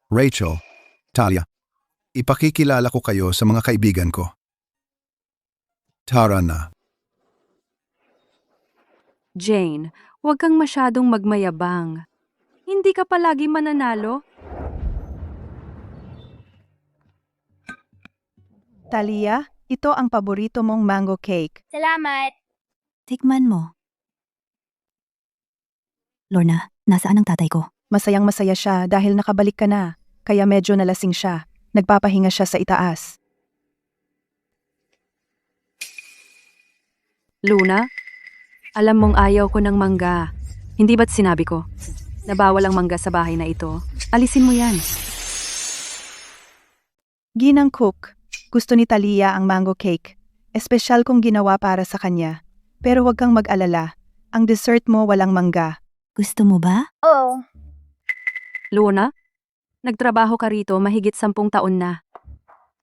Rachel, Talia, ipakikilala ko kayo sa mga kaibigan ko. Tara na. Jane, huwag kang masyadong magmayabang. Hindi ka palagi mananalo? Talia, ito ang paborito mong mango cake. Salamat. Tikman mo. Lorna, nasaan ang tatay ko? Masayang-masaya siya dahil nakabalik ka na, kaya medyo nalasing siya. nagpapahinga siya sa itaas. Luna, alam mong ayaw ko ng mangga. Hindi ba't sinabi ko? Na bawal ang mangga sa bahay na ito. Alisin mo yan. Ginang Cook, gusto ni Talia ang mango cake. Espesyal kong ginawa para sa kanya. Pero huwag kang mag-alala. Ang dessert mo walang mangga. Gusto mo ba? Oo. Luna, nagtrabaho ka rito mahigit 10 taon na.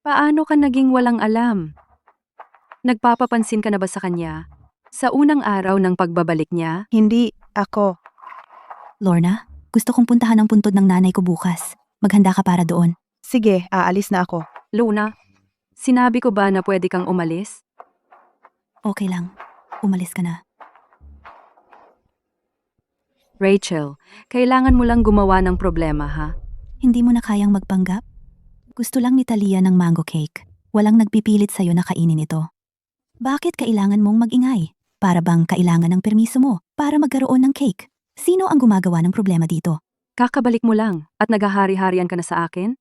Paano ka naging walang alam? Nagpapapansin ka na ba sa kanya? Sa unang araw ng pagbabalik niya? Hindi ako. Lorna, gusto kong puntahan ang puntod ng nanay ko bukas. Maghanda ka para doon. Sige, aalis na ako. Luna, sinabi ko ba na pwede kang umalis? Okay lang. Umalis ka na. Rachel, kailangan mo lang gumawa ng problema, ha? Hindi mo na kayang magpanggap? Gusto lang ni Talia ng mango cake. Walang nagpipilit sa'yo na kainin ito. Bakit kailangan mong magingay? Para bang kailangan ng permiso mo para magkaroon ng cake? Sino ang gumagawa ng problema dito? Kakabalik mo lang at naghahari-harian ka na sa akin?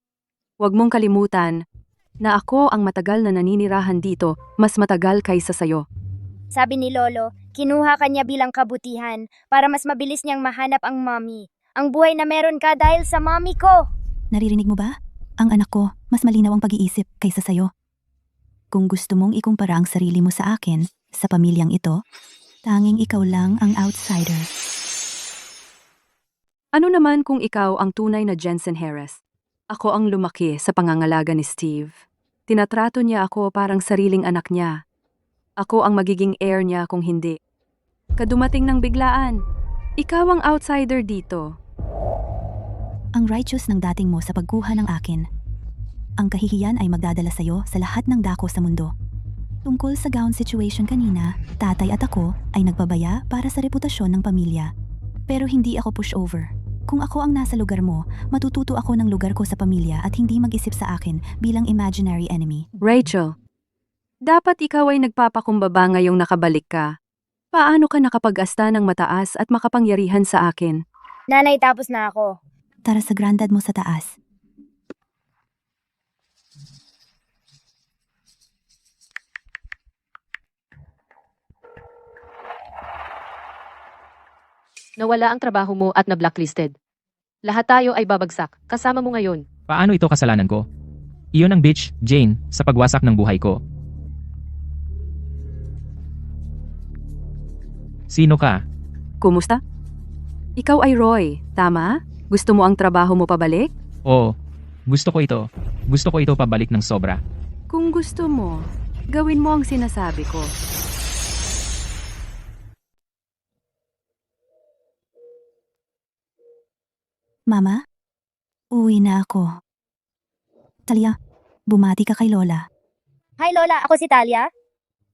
Huwag mong kalimutan na ako ang matagal na naninirahan dito, mas matagal kaysa sayo. Sabi ni Lolo, kinuha ka niya bilang kabutihan para mas mabilis niyang mahanap ang mommy. Ang buhay na meron ka dahil sa mommy ko. Naririnig mo ba? Ang anak ko, mas malinaw ang pag-iisip kaysa sayo. Kung gusto mong ikumpara ang sarili mo sa akin, sa pamilyang ito, tanging ikaw lang ang outsider. Ano naman kung ikaw ang tunay na Jensen Harris? Ako ang lumaki sa pangangalaga ni Steve. Tinatrato niya ako parang sariling anak niya. Ako ang magiging heir niya kung hindi. Kadumating ng biglaan. Ikaw ang outsider dito. Ang righteous ng dating mo sa pagkuha ng akin. Ang kahihiyan ay magdadala sa'yo sa lahat ng dako sa mundo. Tungkol sa gown situation kanina, tatay at ako ay nagbabaya para sa reputasyon ng pamilya. Pero hindi ako pushover. Kung ako ang nasa lugar mo, matututo ako ng lugar ko sa pamilya at hindi mag-isip sa akin bilang imaginary enemy. Rachel, dapat ikaw ay nagpapakumbaba ngayong nakabalik ka. Paano ka nakapag-asta ng mataas at makapangyarihan sa akin? Nanay, tapos na ako. Tara sa granddad mo sa taas. Nawala ang trabaho mo at na-blacklisted. Lahat tayo ay babagsak, kasama mo ngayon. Paano ito kasalanan ko? Iyon ang bitch, Jane, sa pagwasak ng buhay ko. Sino ka? Kumusta? Ikaw ay Roy, tama? Gusto mo ang trabaho mo pabalik? Oo, gusto ko ito. Gusto ko ito pabalik ng sobra. Kung gusto mo, gawin mo ang sinasabi ko. Mama, uwi na ako. Talia, bumati ka kay Lola. Hi Lola, ako si Talia.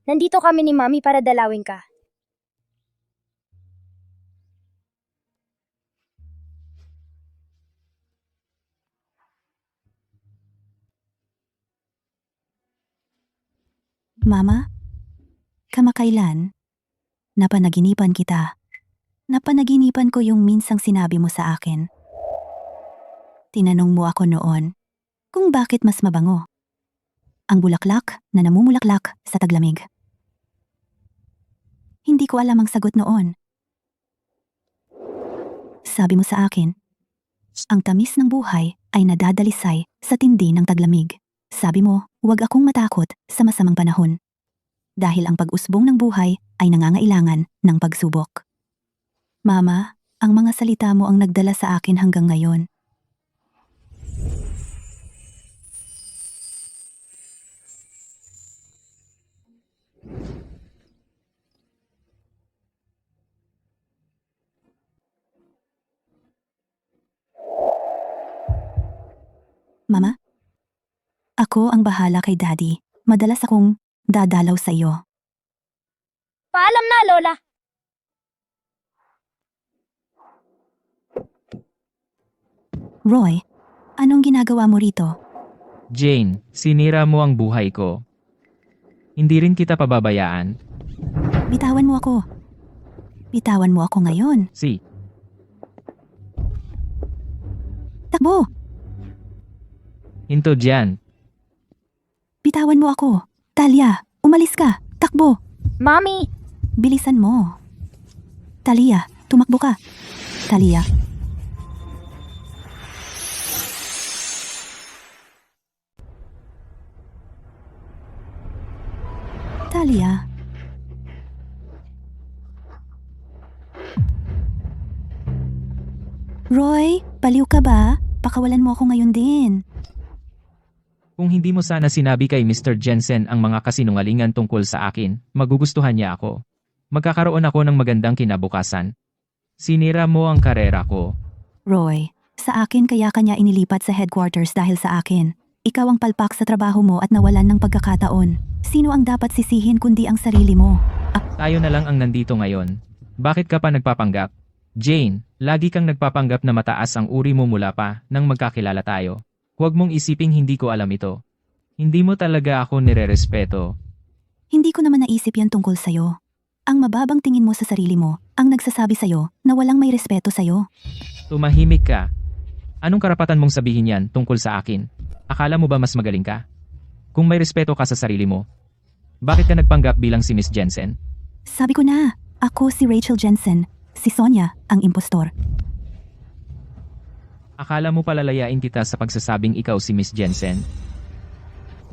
Nandito kami ni Mommy para dalawin ka. Mama, kamakailan, napanaginipan kita. Napanaginipan ko yung minsang sinabi mo sa akin. Tinanong mo ako noon kung bakit mas mabango ang bulaklak na namumulaklak sa taglamig. Hindi ko alam ang sagot noon. Sabi mo sa akin, ang tamis ng buhay ay nadadalisay sa tindi ng taglamig. Sabi mo, huwag akong matakot sa masamang panahon. Dahil ang pag-usbong ng buhay ay nangangailangan ng pagsubok. Mama, ang mga salita mo ang nagdala sa akin hanggang ngayon. Mama, ako ang bahala kay Daddy. Madalas akong dadalaw sa iyo. Paalam na, Lola! Roy, anong ginagawa mo rito? Jane, sinira mo ang buhay ko. Hindi rin kita pababayaan. Bitawan mo ako. Bitawan mo ako ngayon. Si, Hinto dyan. Bitawan mo ako. Talia, umalis ka. Takbo. Mommy! Bilisan mo. Talia, tumakbo ka. Talia. Talia. Roy, baliw ka ba? Pakawalan mo ako ngayon din. Kung hindi mo sana sinabi kay Mr. Jensen ang mga kasinungalingan tungkol sa akin, magugustuhan niya ako. Magkakaroon ako ng magandang kinabukasan. Sinira mo ang karera ko. Roy, sa akin kaya kanya inilipat sa headquarters dahil sa akin. Ikaw ang palpak sa trabaho mo at nawalan ng pagkakataon. Sino ang dapat sisihin kundi ang sarili mo? Tayo na lang ang nandito ngayon. Bakit ka pa nagpapanggap? Jane, lagi kang nagpapanggap na mataas ang uri mo mula pa nang magkakilala tayo. Huwag mong isiping hindi ko alam ito. Hindi mo talaga ako nirerespeto. Hindi ko naman naisip yan tungkol sa'yo. Ang mababang tingin mo sa sarili mo ang nagsasabi sa'yo na walang may respeto sa'yo. Tumahimik ka. Anong karapatan mong sabihin yan tungkol sa akin? Akala mo ba mas magaling ka? Kung may respeto ka sa sarili mo, bakit ka nagpanggap bilang si Miss Jensen? Sabi ko na, ako si Rachel Jensen, si Sonia ang impostor. Akala mo palalayain kita sa pagsasabing ikaw si Miss Jensen?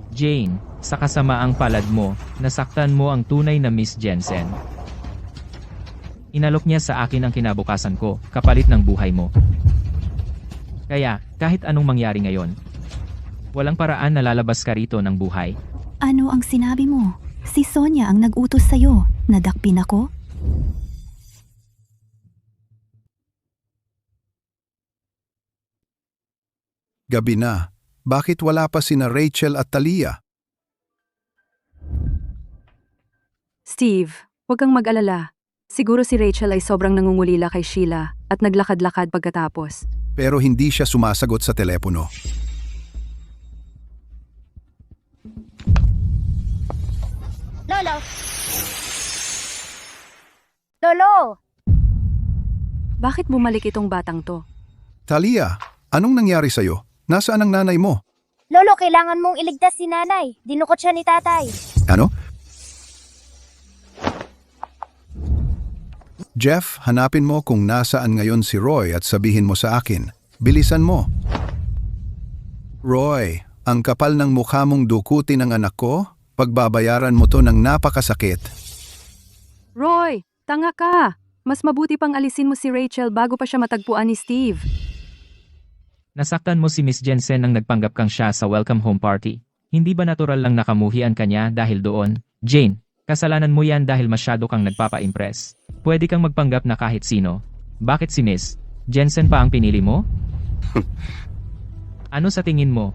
Jane, sa kasamaang palad mo, nasaktan mo ang tunay na Miss Jensen. Inalok niya sa akin ang kinabukasan ko, kapalit ng buhay mo. Kaya, kahit anong mangyari ngayon, walang paraan na lalabas ka rito ng buhay. Ano ang sinabi mo? Si Sonia ang nag-utos sa'yo. Nadakpin ako? Gabi na. Bakit wala pa sina Rachel at Talia? Steve, huwag kang mag-alala. Siguro si Rachel ay sobrang nangungulila kay Sheila at naglakad-lakad pagkatapos. Pero hindi siya sumasagot sa telepono. Lolo! Lolo! Bakit bumalik itong batang to? Talia, anong nangyari sa'yo? Nasaan ang nanay mo? Lolo, kailangan mong iligtas si nanay. Dinukot siya ni tatay. Ano? Jeff, hanapin mo kung nasaan ngayon si Roy at sabihin mo sa akin. Bilisan mo. Roy, ang kapal ng mukha mong dukutin ng anak ko, pagbabayaran mo to ng napakasakit. Roy, tanga ka! Mas mabuti pang alisin mo si Rachel bago pa siya matagpuan ni Steve. Nasaktan mo si Miss Jensen nang nagpanggap kang siya sa welcome home party. Hindi ba natural lang nakamuhian ka niya dahil doon? Jane, kasalanan mo yan dahil masyado kang nagpapa-impress. Pwede kang magpanggap na kahit sino. Bakit si Miss Jensen pa ang pinili mo? Ano sa tingin mo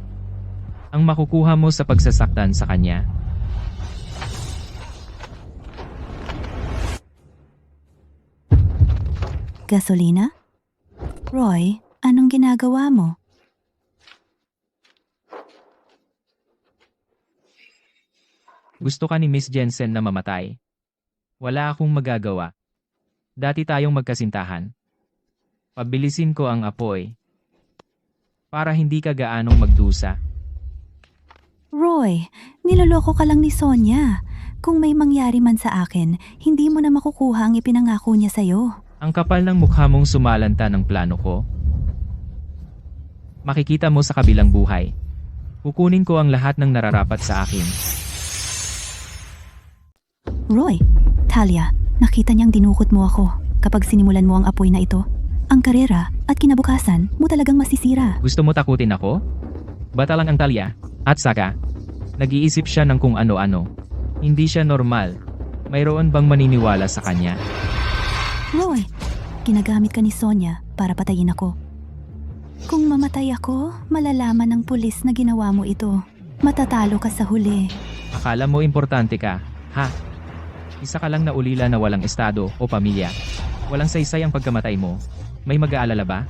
ang makukuha mo sa pagsasaktan sa kanya? Gasolina? Roy, anong ginagawa mo? Gusto ka ni Miss Jensen na mamatay? Wala akong magagawa. Dati tayong magkasintahan. Pabilisin ko ang apoy para hindi ka gaanong magdusa. Roy, niloloko ka lang ni Sonia. Kung may mangyari man sa akin, hindi mo na makukuha ang ipinangako niya sa'yo. Ang kapal ng mukha mong sumalanta ng plano ko. Makikita mo sa kabilang buhay. Kukunin ko ang lahat ng nararapat sa akin. Roy, Talia, nakita niyang dinukot mo ako. Kapag sinimulan mo ang apoy na ito, ang karera at kinabukasan mo talagang masisira. Gusto mo takutin ako? Bata lang ang Talia. At saka, nag-iisip siya ng kung ano-ano. Hindi siya normal. Mayroon bang maniniwala sa kanya? Roy, ginagamit ka ni Sonia para patayin ako. Kung mamatay ako, malalaman ng pulis na ginawa mo ito. Matatalo ka sa huli. Akala mo importante ka, ha? Isa ka lang na ulila na walang estado o pamilya. Walang saysay ang pagkamatay mo. May mag-aalala ba?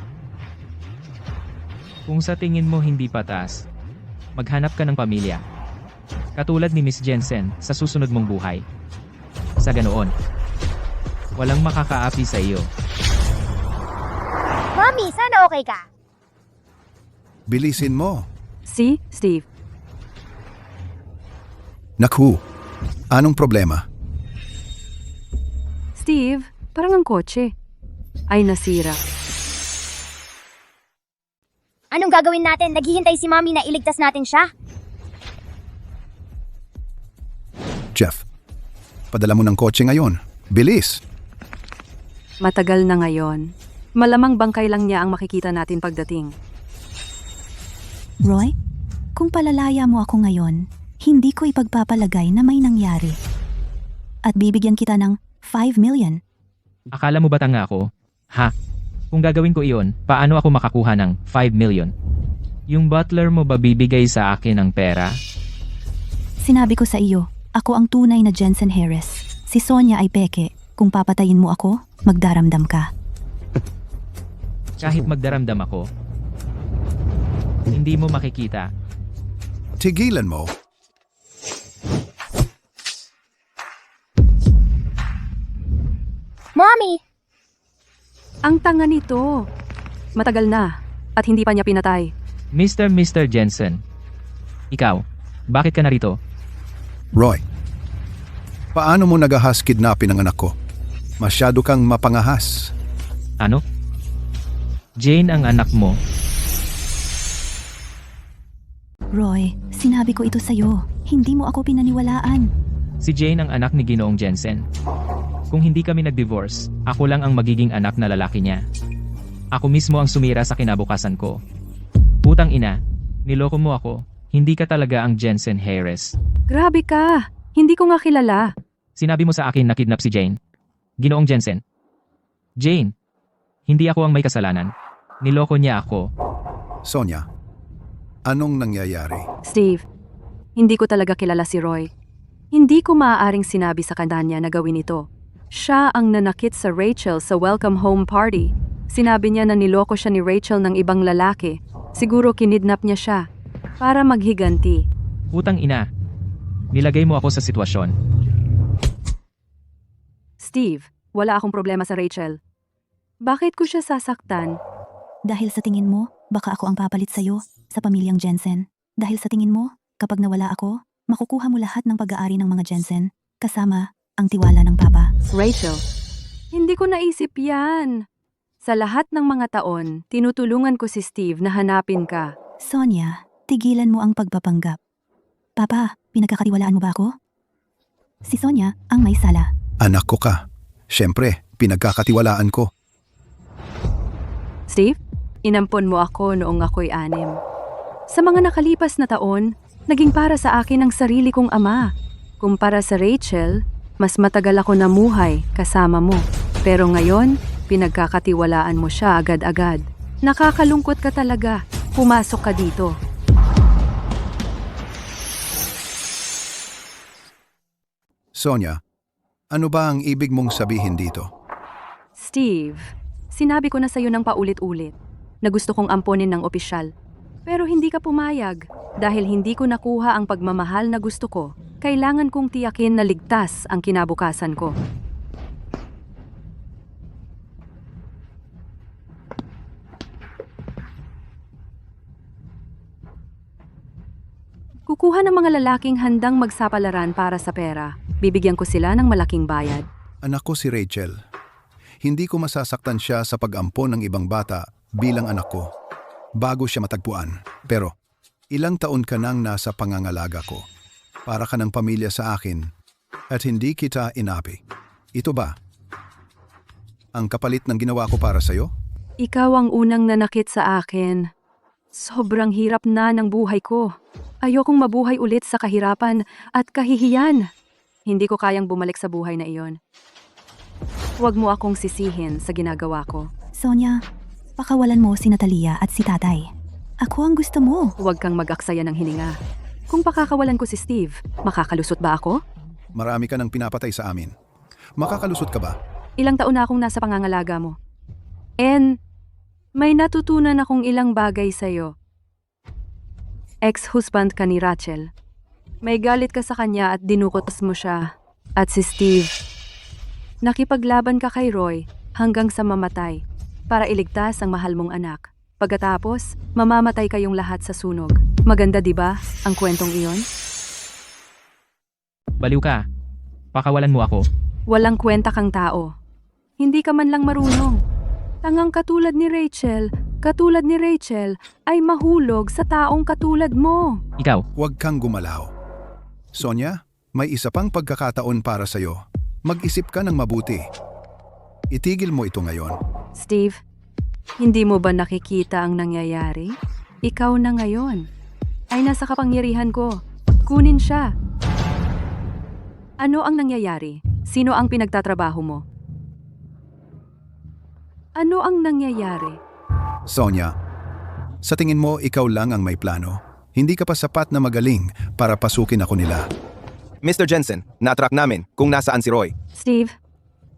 Kung sa tingin mo hindi patas, maghanap ka ng pamilya. Katulad ni Miss Jensen sa susunod mong buhay. Sa ganoon, walang makakaapi sa iyo. Mommy, sana okay ka? Bilisin mo. Si, Steve. Naku, anong problema? Steve, parang ang kotse. Ay nasira. Anong gagawin natin? Naghihintay si Mommy na iligtas natin siya. Jeff, padala mo ng kotse ngayon. Bilis! Matagal na ngayon. Malamang bangkay lang niya ang makikita natin pagdating. Roy, kung palalaya mo ako ngayon, hindi ko ipagpapalagay na may nangyari. At bibigyan kita ng 5 million. Akala mo ba tanga ako? Ha? Kung gagawin ko iyon, paano ako makakuha ng 5 million? Yung butler mo ba bibigay sa akin ng pera? Sinabi ko sa iyo, ako ang tunay na Jensen Harris. Si Sonia ay peke. Kung papatayin mo ako, magdaramdam ka. Kahit magdaramdam ako, hindi mo makikita. Tigilan mo. Mommy! Ang tanga nito. Matagal na at hindi pa niya pinatay. Mr. Jensen. Ikaw, bakit ka narito? Roy, paano mo nagahas kidnapin ang anak ko? Masyado kang mapangahas. Ano? Jane ang anak mo. Roy, sinabi ko ito sa'yo. Hindi mo ako pinaniwalaan. Si Jane ang anak ni Ginoong Jensen. Kung hindi kami nag-divorce, ako lang ang magiging anak na lalaki niya. Ako mismo ang sumira sa kinabukasan ko. Putang ina, niloko mo ako. Hindi ka talaga ang Jensen Harris. Grabe ka. Hindi ko nga kilala. Sinabi mo sa akin na kidnap si Jane. Ginoong Jensen. Jane, hindi ako ang may kasalanan. Niloko niya ako. Sonia, anong nangyayari? Steve, hindi ko talaga kilala si Roy. Hindi ko maaaring sinabi sa kanya na gawin ito. Siya ang nanakit sa Rachel sa welcome home party. Sinabi niya na niloko siya ni Rachel ng ibang lalaki. Siguro kinidnap niya siya para maghiganti. Putang ina. Nilagay mo ako sa sitwasyon. Steve, wala akong problema sa Rachel. Bakit ko siya sasaktan? Dahil sa tingin mo, baka ako ang papalit sa'yo sa pamilyang Jensen. Dahil sa tingin mo, kapag nawala ako, makukuha mo lahat ng pag-aari ng mga Jensen, kasama ang tiwala ng papa. Rachel, hindi ko naisip yan. Sa lahat ng mga taon, tinutulungan ko si Steve na hanapin ka. Sonia, tigilan mo ang pagpapanggap. Papa, pinagkakatiwalaan mo ba ako? Si Sonia ang may sala. Anak ko ka. Siyempre, pinagkakatiwalaan ko. Steve, inampon mo ako noong ako'y 6. Sa mga nakalipas na taon, naging para sa akin ang sarili kong ama. Kumpara sa Rachel, mas matagal ako namuhay kasama mo. Pero ngayon, pinagkakatiwalaan mo siya agad-agad. Nakakalungkot ka talaga. Pumasok ka dito. Sonia, ano ba ang ibig mong sabihin dito? Steve, sinabi ko na sa'yo ng paulit-ulit na gusto kong amponin ng opisyal. Pero hindi ka pumayag dahil hindi ko nakuha ang pagmamahal na gusto ko. Kailangan kong tiyakin na ligtas ang kinabukasan ko. Kukuha ng mga lalaking handang magsapalaran para sa pera. Bibigyan ko sila ng malaking bayad. Anak ko si Rachel. Hindi ko masasaktan siya sa pag-ampon ng ibang bata bilang anak ko. Bago siya matagpuan. Pero, ilang taon ka nang nasa pangangalaga ko. Para ka ng pamilya sa akin. At hindi kita inapi. Ito ba? Ang kapalit ng ginawa ko para sa'yo? Ikaw ang unang nanakit sa akin. Sobrang hirap na ng buhay ko. Ayokong mabuhay ulit sa kahirapan at kahihiyan. Hindi ko kayang bumalik sa buhay na iyon. Huwag mo akong sisihin sa ginagawa ko. Sonia, pakawalan mo si Natalia at si tatay. Ako ang gusto mo. Huwag kang mag-aksaya ng hininga. Kung pakakawalan ko si Steve, makakalusot ba ako? Marami ka nang pinapatay sa amin. Makakalusot ka ba? Ilang taon na akong nasa pangangalaga mo. And may natutunan akong ilang bagay sa'yo. Ex-husband ka ni Rachel. May galit ka sa kanya at dinukot mo siya. At si Steve. Nakipaglaban ka kay Roy hanggang sa mamatay para iligtas ang mahal mong anak. Pagkatapos, mamamatay kayong lahat sa sunog. Maganda 'di ba ang kwentong iyon? Baliw ka. Pakawalan mo ako. Walang kwenta kang tao. Hindi ka man lang marunong. Tangang katulad ni Rachel ay mahulog sa taong katulad mo. Ikaw, Huwag kang gumalaw. Sonia, may isa pang pagkakataon para sa'yo. Mag-isip ka ng mabuti. Itigil mo ito ngayon. Steve, hindi mo ba nakikita ang nangyayari? Ikaw na ngayon ay nasa kapangyarihan ko. Kunin siya. Ano ang nangyayari? Sino ang pinagtatrabaho mo? Ano ang nangyayari? Sonia, sa tingin mo ikaw lang ang may plano? Hindi ka pa sapat na magaling para pasukin ako nila. Mr. Jensen, na-track namin kung nasaan si Roy. Steve,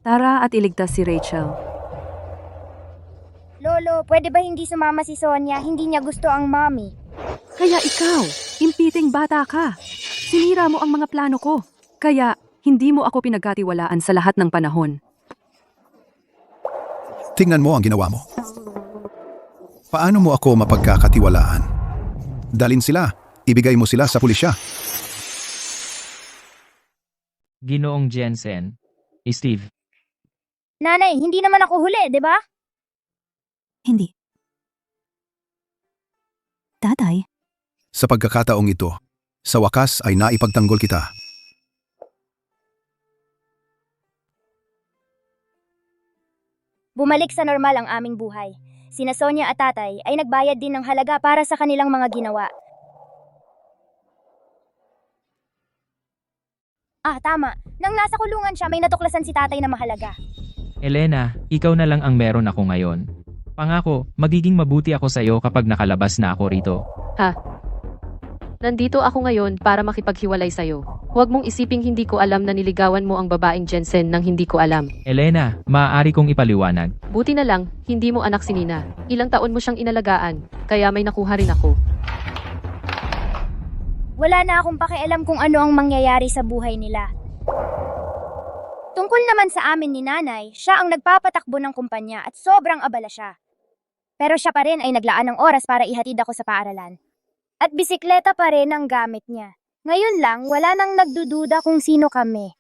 tara at iligtas si Rachel. Lolo, pwede ba hindi sumama si Sonia? Hindi niya gusto ang mommy. Kaya ikaw, impiting bata ka. Sinira mo ang mga plano ko. Kaya hindi mo ako pinagkatiwalaan sa lahat ng panahon. Tingnan mo ang ginawa mo. Paano mo ako mapagkakatiwalaan? Dalin sila. Ibigay mo sila sa pulisya. Ginoong Jensen. Steve, Nanay, hindi naman ako huli, di ba? Hindi. Tatay, Sa pagkakataong ito, sa wakas ay naipagtanggol kita. Bumalik sa normal ang aming buhay. Sina Sonia at tatay ay nagbayad din ng halaga para sa kanilang mga ginawa. Tama. Nang nasa kulungan siya, may natuklasan si tatay na mahalaga. Elena, ikaw na lang ang meron ako ngayon. Pangako, magiging mabuti ako sa'yo kapag nakalabas na ako rito. Nandito ako ngayon para makipaghiwalay sa'yo. Huwag mong isiping hindi ko alam na niligawan mo ang babaeng Jensen nang hindi ko alam. Elena, maaari kong ipaliwanag. Buti na lang, hindi mo anak si Nina. Ilang taon mo siyang inalagaan, kaya may nakuha rin ako. Wala na akong pakialam kung ano ang mangyayari sa buhay nila. Tungkol naman sa amin ni nanay, siya ang nagpapatakbo ng kumpanya at sobrang abala siya. Pero siya pa rin ay naglaan ng oras para ihatid ako sa paaralan. At bisikleta pa rin ang gamit niya. Ngayon lang, wala nang nagdududa kung sino kami.